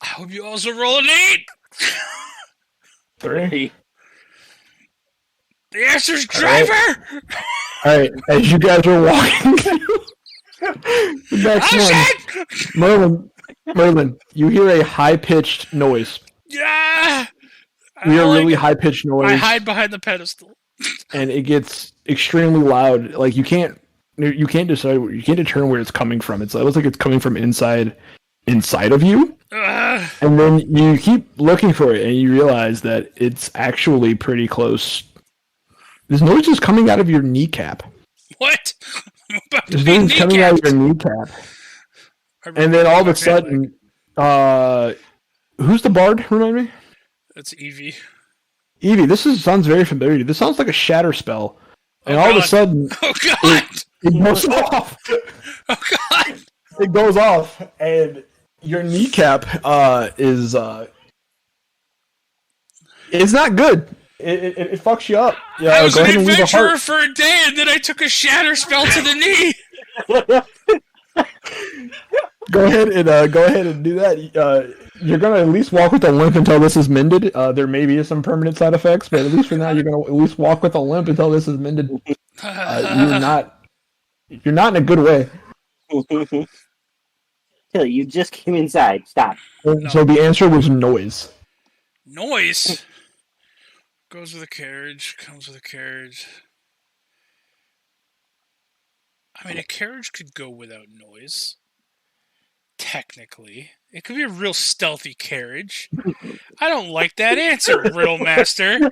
Speaker 2: I hope you also roll an 8.
Speaker 4: 3.
Speaker 2: The answer's driver.
Speaker 4: All right. As you guys are walking through the next
Speaker 2: Oh
Speaker 4: one,
Speaker 2: shit!
Speaker 4: Merlin, you hear a high-pitched noise.
Speaker 2: Yeah.
Speaker 4: You hear a
Speaker 2: I
Speaker 4: really
Speaker 2: like-
Speaker 4: high-pitched noise.
Speaker 2: I hide behind the pedestal.
Speaker 4: And it gets extremely loud. Like you can't determine where it's coming from. It looks like it's coming from inside of you. And then you keep looking for it, and you realize that it's actually pretty close. This noise is coming out of your kneecap.
Speaker 2: What? I'm about to
Speaker 4: This
Speaker 2: be
Speaker 4: noise is coming out of
Speaker 2: kneecapped.
Speaker 4: your kneecap. And then all of a sudden, who's the bard? Remind me.
Speaker 2: That's Evie.
Speaker 4: Evie, sounds very familiar. This sounds like a shatter spell. And all of a
Speaker 2: God.
Speaker 4: sudden,
Speaker 2: Oh god!
Speaker 4: it goes off.
Speaker 2: Oh god!
Speaker 4: It goes off, and your kneecap is it's not good. It fucks you up. Yeah,
Speaker 2: I was
Speaker 4: go
Speaker 2: an
Speaker 4: ahead and leave a
Speaker 2: adventurer
Speaker 4: heart.
Speaker 2: for a day, and then I took a shatter spell to the knee.
Speaker 4: Go ahead and do that. You're gonna at least walk with a limp until this is mended. There may be some permanent side effects, but at least for now, you're gonna at least walk with a limp until this is mended. You're not in a good way.
Speaker 3: Tilly, you just came inside. Stop.
Speaker 4: So the answer was noise.
Speaker 2: Noise. Goes with a carriage. Comes with a carriage. I mean, a carriage could go without noise. Technically. It could be a real stealthy carriage. I don't like that answer, Riddle Master.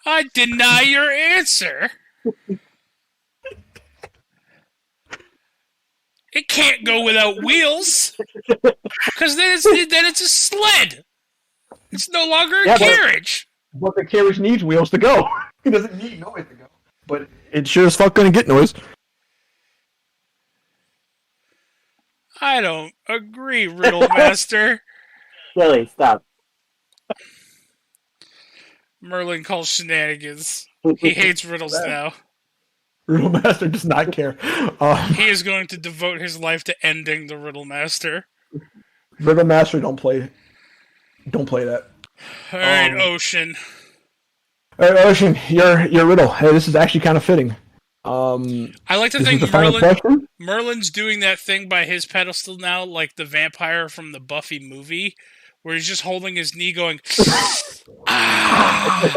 Speaker 2: I deny your answer. It can't go without wheels. Because then it's a sled. It's no longer a
Speaker 4: Yeah,
Speaker 2: carriage.
Speaker 4: But the carriage needs wheels to go. It doesn't need noise to go. But it sure as fuck gonna get noise.
Speaker 2: I don't agree, Riddle Master.
Speaker 3: Tilly, stop.
Speaker 2: Merlin calls shenanigans. He hates riddles now.
Speaker 4: Riddle Master does not care.
Speaker 2: He is going to devote his life to ending the Riddle Master.
Speaker 4: Riddle Master don't play that.
Speaker 2: Alright, Ocean.
Speaker 4: All right, Ocean, your riddle. Hey, this is actually kind of fitting.
Speaker 2: I like to
Speaker 4: This is
Speaker 2: think
Speaker 4: the final question.
Speaker 2: Merlin's doing that thing by his pedestal now, like the vampire from the Buffy movie, where he's just holding his knee going, ah,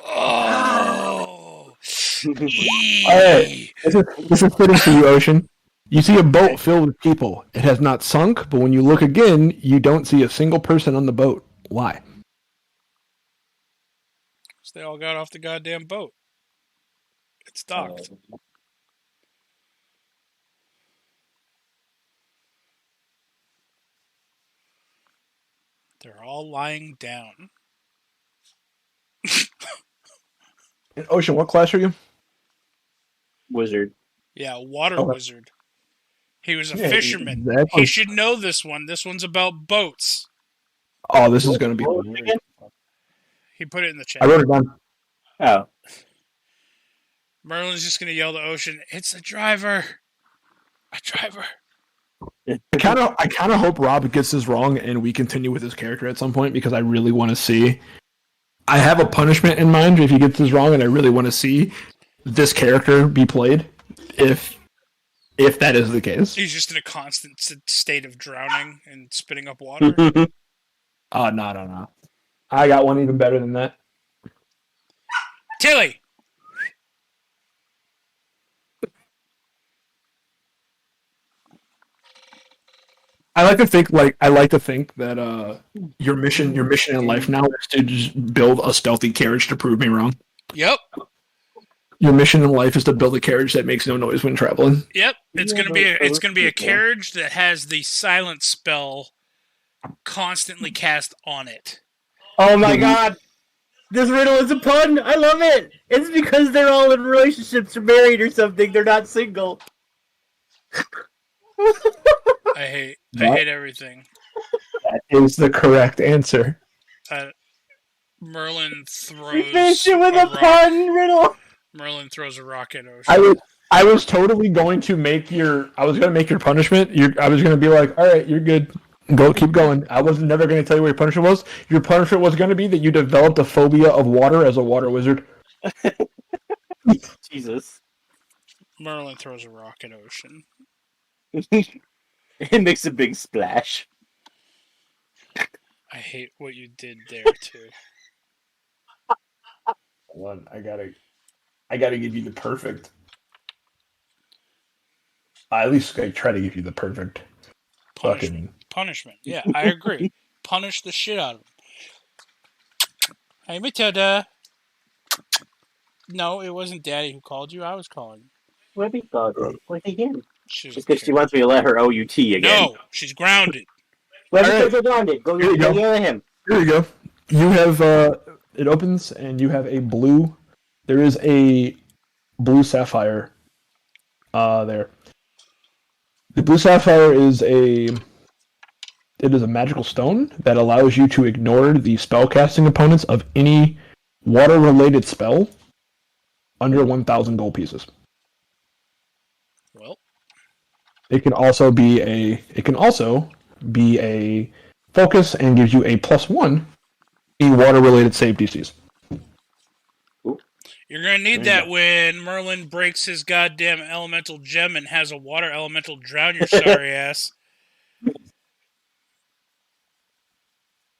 Speaker 2: oh,
Speaker 4: All right, this is fitting for you, Ocean. You see a boat filled with people. It has not sunk, but when you look again, you don't see a single person on the boat. Why?
Speaker 2: They all got off the goddamn boat. It's docked. They're all lying down.
Speaker 4: And Ocean, what class are you?
Speaker 3: Wizard.
Speaker 2: Yeah, water
Speaker 4: Okay.
Speaker 2: wizard. He was a
Speaker 4: Yeah,
Speaker 2: fisherman.
Speaker 4: exactly.
Speaker 2: He should know this one. This one's about boats.
Speaker 4: Oh, this is going to be.
Speaker 3: What was it again?
Speaker 2: He put it in the chat.
Speaker 4: I wrote it down.
Speaker 3: Oh.
Speaker 2: Merlin's just gonna yell to Ocean, "It's a driver! A driver!"
Speaker 4: I kind of hope Rob gets this wrong and we continue with his character at some point because I really want to see. I have a punishment in mind if he gets this wrong, and I really want to see this character be played. If that is the case.
Speaker 2: He's just in a constant state of drowning and spitting up water.
Speaker 4: No. I got one even better than that.
Speaker 2: Tilly.
Speaker 4: I like to think that your mission in life now is to just build a stealthy carriage to prove me wrong.
Speaker 2: Yep.
Speaker 4: Your mission in life is to build a carriage that makes no noise when traveling.
Speaker 2: Yep. It's gonna be a carriage that has the silence spell constantly cast on it.
Speaker 3: Oh my god! This riddle is a pun! I love it! It's because they're all in relationships or married or something. They're not single.
Speaker 2: I hate everything.
Speaker 4: That is the correct answer.
Speaker 2: Merlin throws.
Speaker 3: We finished it with a pun, Riddle.
Speaker 2: Merlin throws a rock at Ocean.
Speaker 4: I was totally going to make your punishment. I was going to be like, all right, you're good. Keep going. I was never going to tell you what your punishment was. Your punishment was going to be that you developed a phobia of water as a water wizard.
Speaker 3: Jesus.
Speaker 2: Merlin throws a rock at Ocean.
Speaker 3: It makes a big splash.
Speaker 2: I hate what you did there too.
Speaker 4: One, I gotta give you the perfect. At least I try to give you the perfect
Speaker 2: punishment. Yeah, I agree. Punish the shit out of him. Hey, Matilda. No, it wasn't Daddy who called you. I was calling you.
Speaker 3: Webby called it. What again?
Speaker 2: Just
Speaker 3: because she wants me to let her OUT again.
Speaker 2: No, she's grounded.
Speaker 3: Webby says you're grounded. Go yell at him.
Speaker 4: Here you go. You have it opens and you have a blue. There is a blue sapphire. There. The blue sapphire is a magical stone that allows you to ignore the spellcasting opponents of any water-related spell under 1,000 gold pieces.
Speaker 2: Well,
Speaker 4: it can also be a focus and gives you a +1 in water-related save DCs.
Speaker 2: You're going to need that when Merlin breaks his goddamn elemental gem and has a water elemental drown your sorry ass.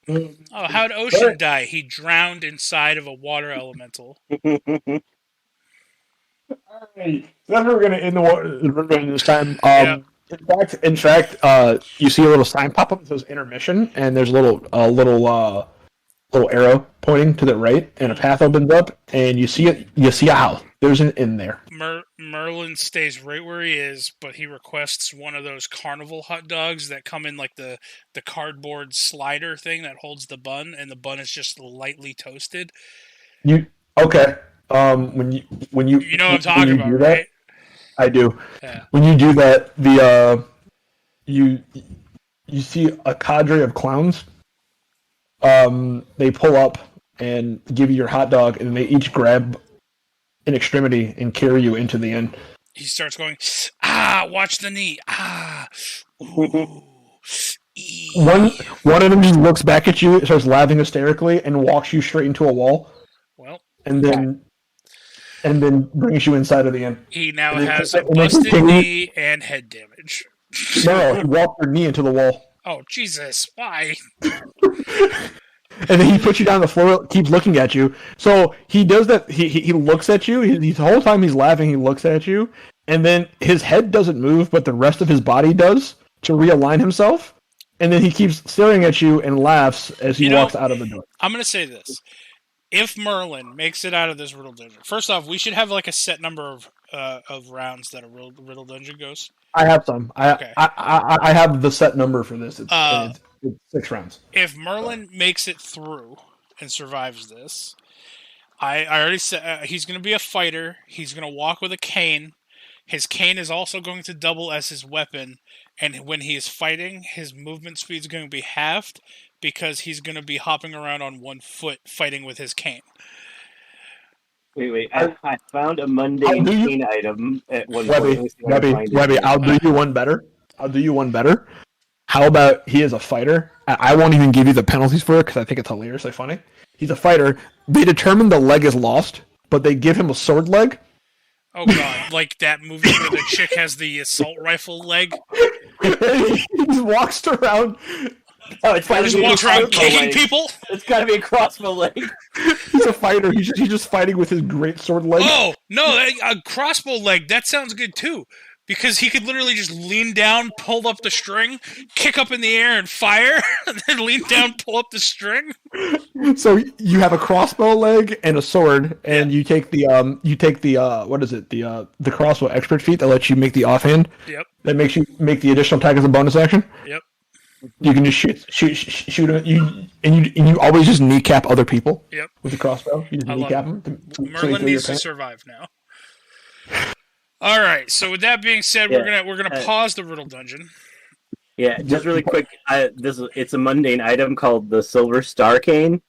Speaker 2: Oh, how'd Ocean die? He drowned inside of a water elemental.
Speaker 4: Alright, that's where we're going to end the Riddle Dungeon this time.
Speaker 2: Yeah.
Speaker 4: In fact, you see a little sign pop up that says intermission, and there's a little arrow pointing to the right, and a path opens up, and you see it. You see a house. There's an inn there.
Speaker 2: Merlin stays right where he is, but he requests one of those carnival hot dogs that come in like the cardboard slider thing that holds the bun, and the bun is just lightly toasted.
Speaker 4: Okay? When you
Speaker 2: know what I'm talking about,
Speaker 4: that,
Speaker 2: right?
Speaker 4: I do.
Speaker 2: Yeah.
Speaker 4: When you do that, you see a cadre of clowns. They pull up and give you your hot dog, and they each grab an extremity and carry you into the inn.
Speaker 2: He starts going, watch the knee. Ooh,
Speaker 4: one of them just looks back at you, starts laughing hysterically, and walks you straight into a wall.
Speaker 2: Well,
Speaker 4: and then brings you inside of the inn.
Speaker 2: He now has a busted knee and head damage.
Speaker 4: No, he walked your knee into the wall.
Speaker 2: Oh, Jesus, why?
Speaker 4: And then he puts you down on the floor, keeps looking at you. So he does that. He looks at you. The whole time he's laughing, he looks at you. And then his head doesn't move, but the rest of his body does to realign himself. And then he keeps staring at you and laughs as he walks out of the door.
Speaker 2: I'm going to say this. If Merlin makes it out of this Riddle Dungeon, first off, we should have like a set number of rounds that a Riddle Dungeon goes.
Speaker 4: I have some. I have the set number for this. It's 6 rounds.
Speaker 2: If Merlin makes it through and survives this, I already said he's going to be a fighter. He's going to walk with a cane. His cane is also going to double as his weapon. And when he is fighting, his movement speed is going to be halved because he's going to be hopping around on one foot fighting with his cane.
Speaker 3: Wait. I found a mundane cane item at one point.
Speaker 4: Webby, I'll do you one better. How about he is a fighter? I won't even give you the penalties for it because I think it's hilariously funny. He's a fighter. They determine the leg is lost, but they give him a sword leg.
Speaker 2: Oh, God. Like that movie where the chick has the assault rifle leg?
Speaker 4: He just walks around
Speaker 3: No, it's
Speaker 2: He just walks around kicking people.
Speaker 3: It's got to be a crossbow leg.
Speaker 4: He's a fighter. He's just fighting with his great sword leg.
Speaker 2: Oh no, a crossbow leg. That sounds good too. Because he could literally just lean down, pull up the string, kick up in the air, and fire, and then lean down, pull up the string.
Speaker 4: So you have a crossbow leg and a sword, and you take the what is it, the crossbow expert feat that lets you make the offhand.
Speaker 2: Yep.
Speaker 4: That makes you make the additional attack as a bonus action.
Speaker 2: Yep.
Speaker 4: You can just shoot him. You always just kneecap other people.
Speaker 2: Yep.
Speaker 4: With the crossbow, you just kneecap them.
Speaker 2: Merlin needs to survive now. All right. So with that being said, we're gonna pause the Riddle Dungeon.
Speaker 3: Yeah, just really quick. It's a mundane item called the Silver Star Cane.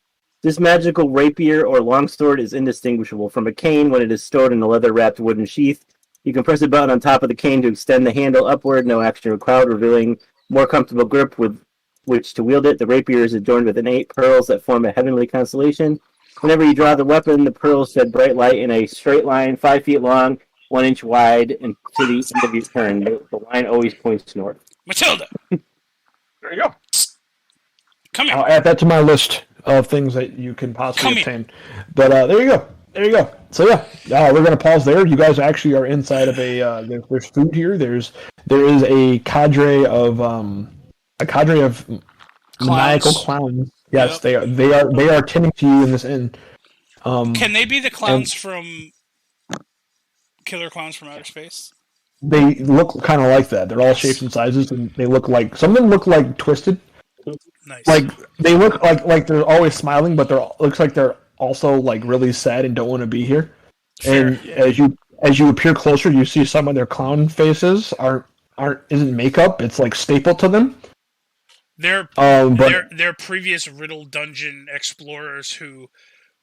Speaker 3: This magical rapier or longsword is indistinguishable from a cane when it is stored in a leather-wrapped wooden sheath. You can press a button on top of the cane to extend the handle upward. No action required, revealing more comfortable grip with which to wield it. The rapier is adorned with 8 pearls that form a heavenly constellation. Whenever you draw the weapon, the pearls shed bright light in a straight line, 5 feet long, 1 inch wide, and to the end of your turn. The line always points north.
Speaker 2: Matilda!
Speaker 4: There you go.
Speaker 2: Come here.
Speaker 4: I'll add that to my list of things that you can possibly obtain. But there you go. There you go. So yeah, we're gonna pause there. You guys actually are inside of a. There's food here. There is a cadre of maniacal clowns. Yes, yep. They are tending to you in this inn.
Speaker 2: Can they be the clowns from Killer Clowns from Outer Space?
Speaker 4: They look kind of like that. They're all shapes and sizes, and they look like some of them look like twisted.
Speaker 2: Nice.
Speaker 4: Like they look like they're always smiling, but looks like they're also like really sad and don't want to be here. Fair. And as you appear closer, you see some of their clown faces isn't makeup. It's like stapled to them.
Speaker 2: They're previous Riddle Dungeon explorers who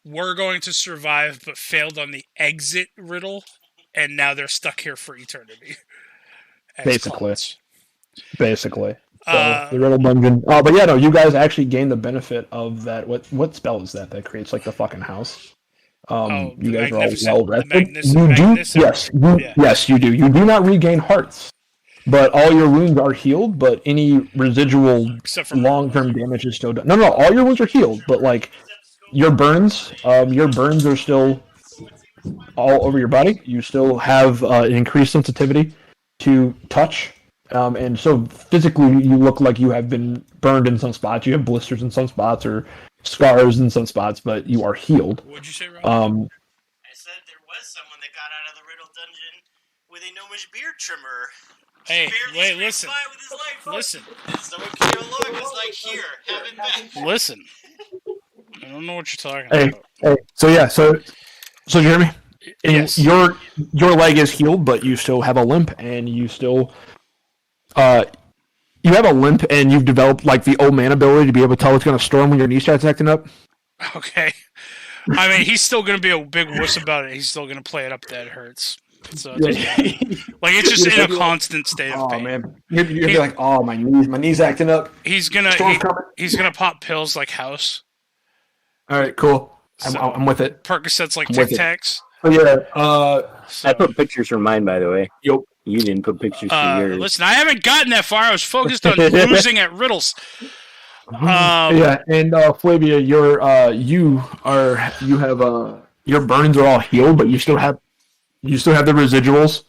Speaker 2: were going to survive but failed on the exit riddle, and now they're stuck here for eternity.
Speaker 4: Basically. So, the Riddle Dungeon. Oh, but yeah, no, you guys actually gain the benefit of that. What spell is that creates like the fucking house? You guys are all well rested. Yes, you do. You do not regain hearts, but all your wounds are healed. But any residual long-term damage is still done. No, all your wounds are healed, but like your burns are still all over your body. You still have an increased sensitivity to touch. And so physically, you look like you have been burned in some spots. You have blisters in some spots or scars in some spots, but you are healed.
Speaker 2: What'd you say, Rob?
Speaker 5: I said there was someone that got out of the Riddle Dungeon with a gnomish beard trimmer.
Speaker 2: Hey, wait, listen. Listen.
Speaker 5: Someone came along and was like, here, have it back.
Speaker 2: Listen. I don't know what you're talking about.
Speaker 4: Hey. So yeah, so Jeremy,
Speaker 2: yes.
Speaker 4: your leg is healed, but you still have a limp, and you still you have a limp, and you've developed like the old man ability to be able to tell what's going to storm when your knee starts acting up.
Speaker 2: Okay. I mean, he's still going to be a big wuss about it. He's still going to play it up that it hurts. So like it's just in a constant state of pain.
Speaker 4: Oh man, you're gonna be like, oh my knees acting up.
Speaker 2: He's gonna pop pills like House.
Speaker 4: All right, cool. I'm with it.
Speaker 2: Percocets like Tic Tacs.
Speaker 4: Oh yeah.
Speaker 3: I put pictures for mine, by the way.
Speaker 4: Yep.
Speaker 3: You didn't put pictures for yours.
Speaker 2: Listen, I haven't gotten that far. I was focused on losing at riddles.
Speaker 4: Yeah, and Flavia, your burns are all healed, but you still have the residuals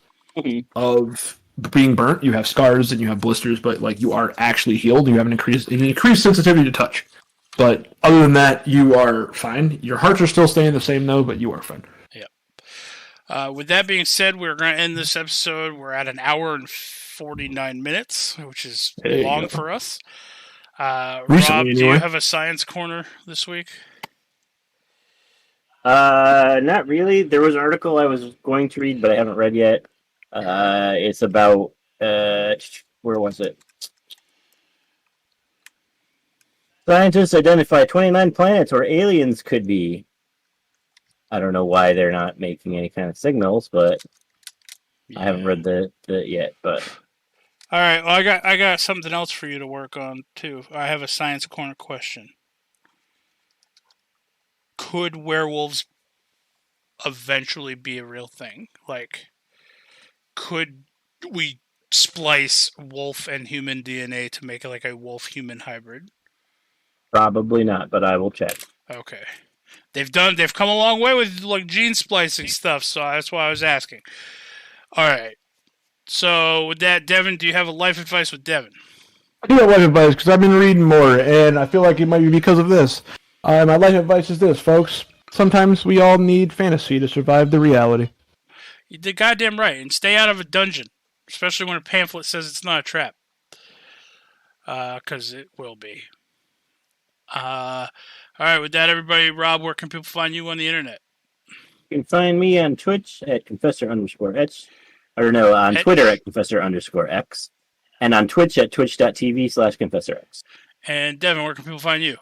Speaker 4: of being burnt. You have scars and you have blisters, but like you are actually healed. You have an increased sensitivity to touch. But other than that, you are fine. Your hearts are still staying the same though, but you are fine.
Speaker 2: With that being said, we're going to end this episode. We're at 1 hour and 49 minutes, which is long for us. Rob, do you have a science corner this week?
Speaker 3: Not really. There was an article I was going to read, but I haven't read yet. It's about where was it? Scientists identify 29 planets where aliens could be. I don't know why they're not making any kind of signals, but I haven't read the yet. But
Speaker 2: all right, well, I got something else for you to work on too. I have a science corner question. Could werewolves eventually be a real thing? Like, could we splice wolf and human DNA to make it like a wolf-human hybrid?
Speaker 3: Probably not, but I will check.
Speaker 2: Okay. They've come a long way with like gene splicing stuff, so that's why I was asking. All right. So with that, Devin, do you have a life advice with Devin?
Speaker 4: I do have life advice because I've been reading more, and I feel like it might be because of this. My life advice is this, folks. Sometimes we all need fantasy to survive the reality.
Speaker 2: You did goddamn right, and stay out of a dungeon, especially when a pamphlet says it's not a trap, because it will be. All right, with that, everybody, Rob, where can people find you on the internet?
Speaker 3: You can find me on Twitch at Confessor_X. Or no, on Twitter at Confessor_X. And on Twitch at twitch.tv/ConfessorX.
Speaker 2: And Devin, where can people find you?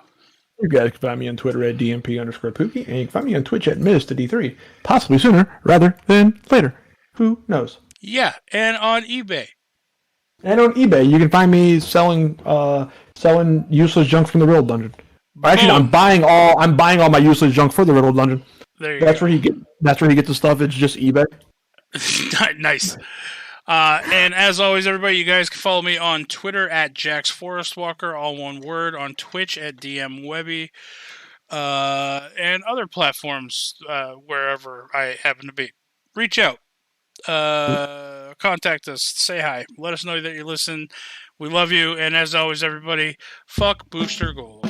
Speaker 4: You guys can find me on Twitter at DMP_Pookie, and you can find me on Twitch at Miz3D3. Possibly sooner rather than later. Who knows?
Speaker 2: Yeah, and on eBay.
Speaker 4: And on eBay, you can find me selling useless junk from the Riddle Dungeon. Actually, I'm buying all my useless junk for the Riddle Dungeon.
Speaker 2: There you
Speaker 4: That's
Speaker 2: go.
Speaker 4: That's where he gets the stuff. It's just eBay.
Speaker 2: Nice. And as always, everybody, you guys can follow me on Twitter at JaxForestWalker, all one word, on Twitch at DMWebby, and other platforms wherever I happen to be. Reach out. Contact us. Say hi. Let us know that you listen. We love you. And as always, everybody, fuck Booster Gold.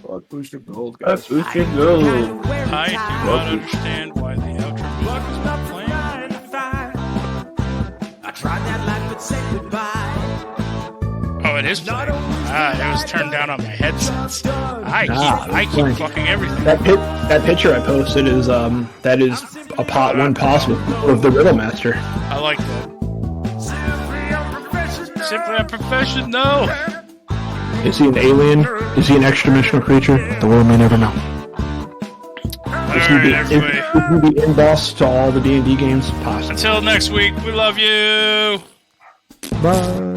Speaker 3: Fuck Booster Gold, guys. Booster Gold.
Speaker 2: I do not understand why the outro music is not playing.
Speaker 1: I tried that life, but said goodbye.
Speaker 2: Oh, it is playing. It was turned down on my headsets. I keep
Speaker 4: playing.
Speaker 2: fucking everything.
Speaker 4: That picture I posted is a pot one possible of the Riddle Master.
Speaker 2: I like that. Simply a profession, no.
Speaker 4: Is he an alien? Is he an extra-dimensional creature? The world may never know. Is he the end boss to all the D&D games? Possibly.
Speaker 2: Until next week, we love you.
Speaker 4: Bye.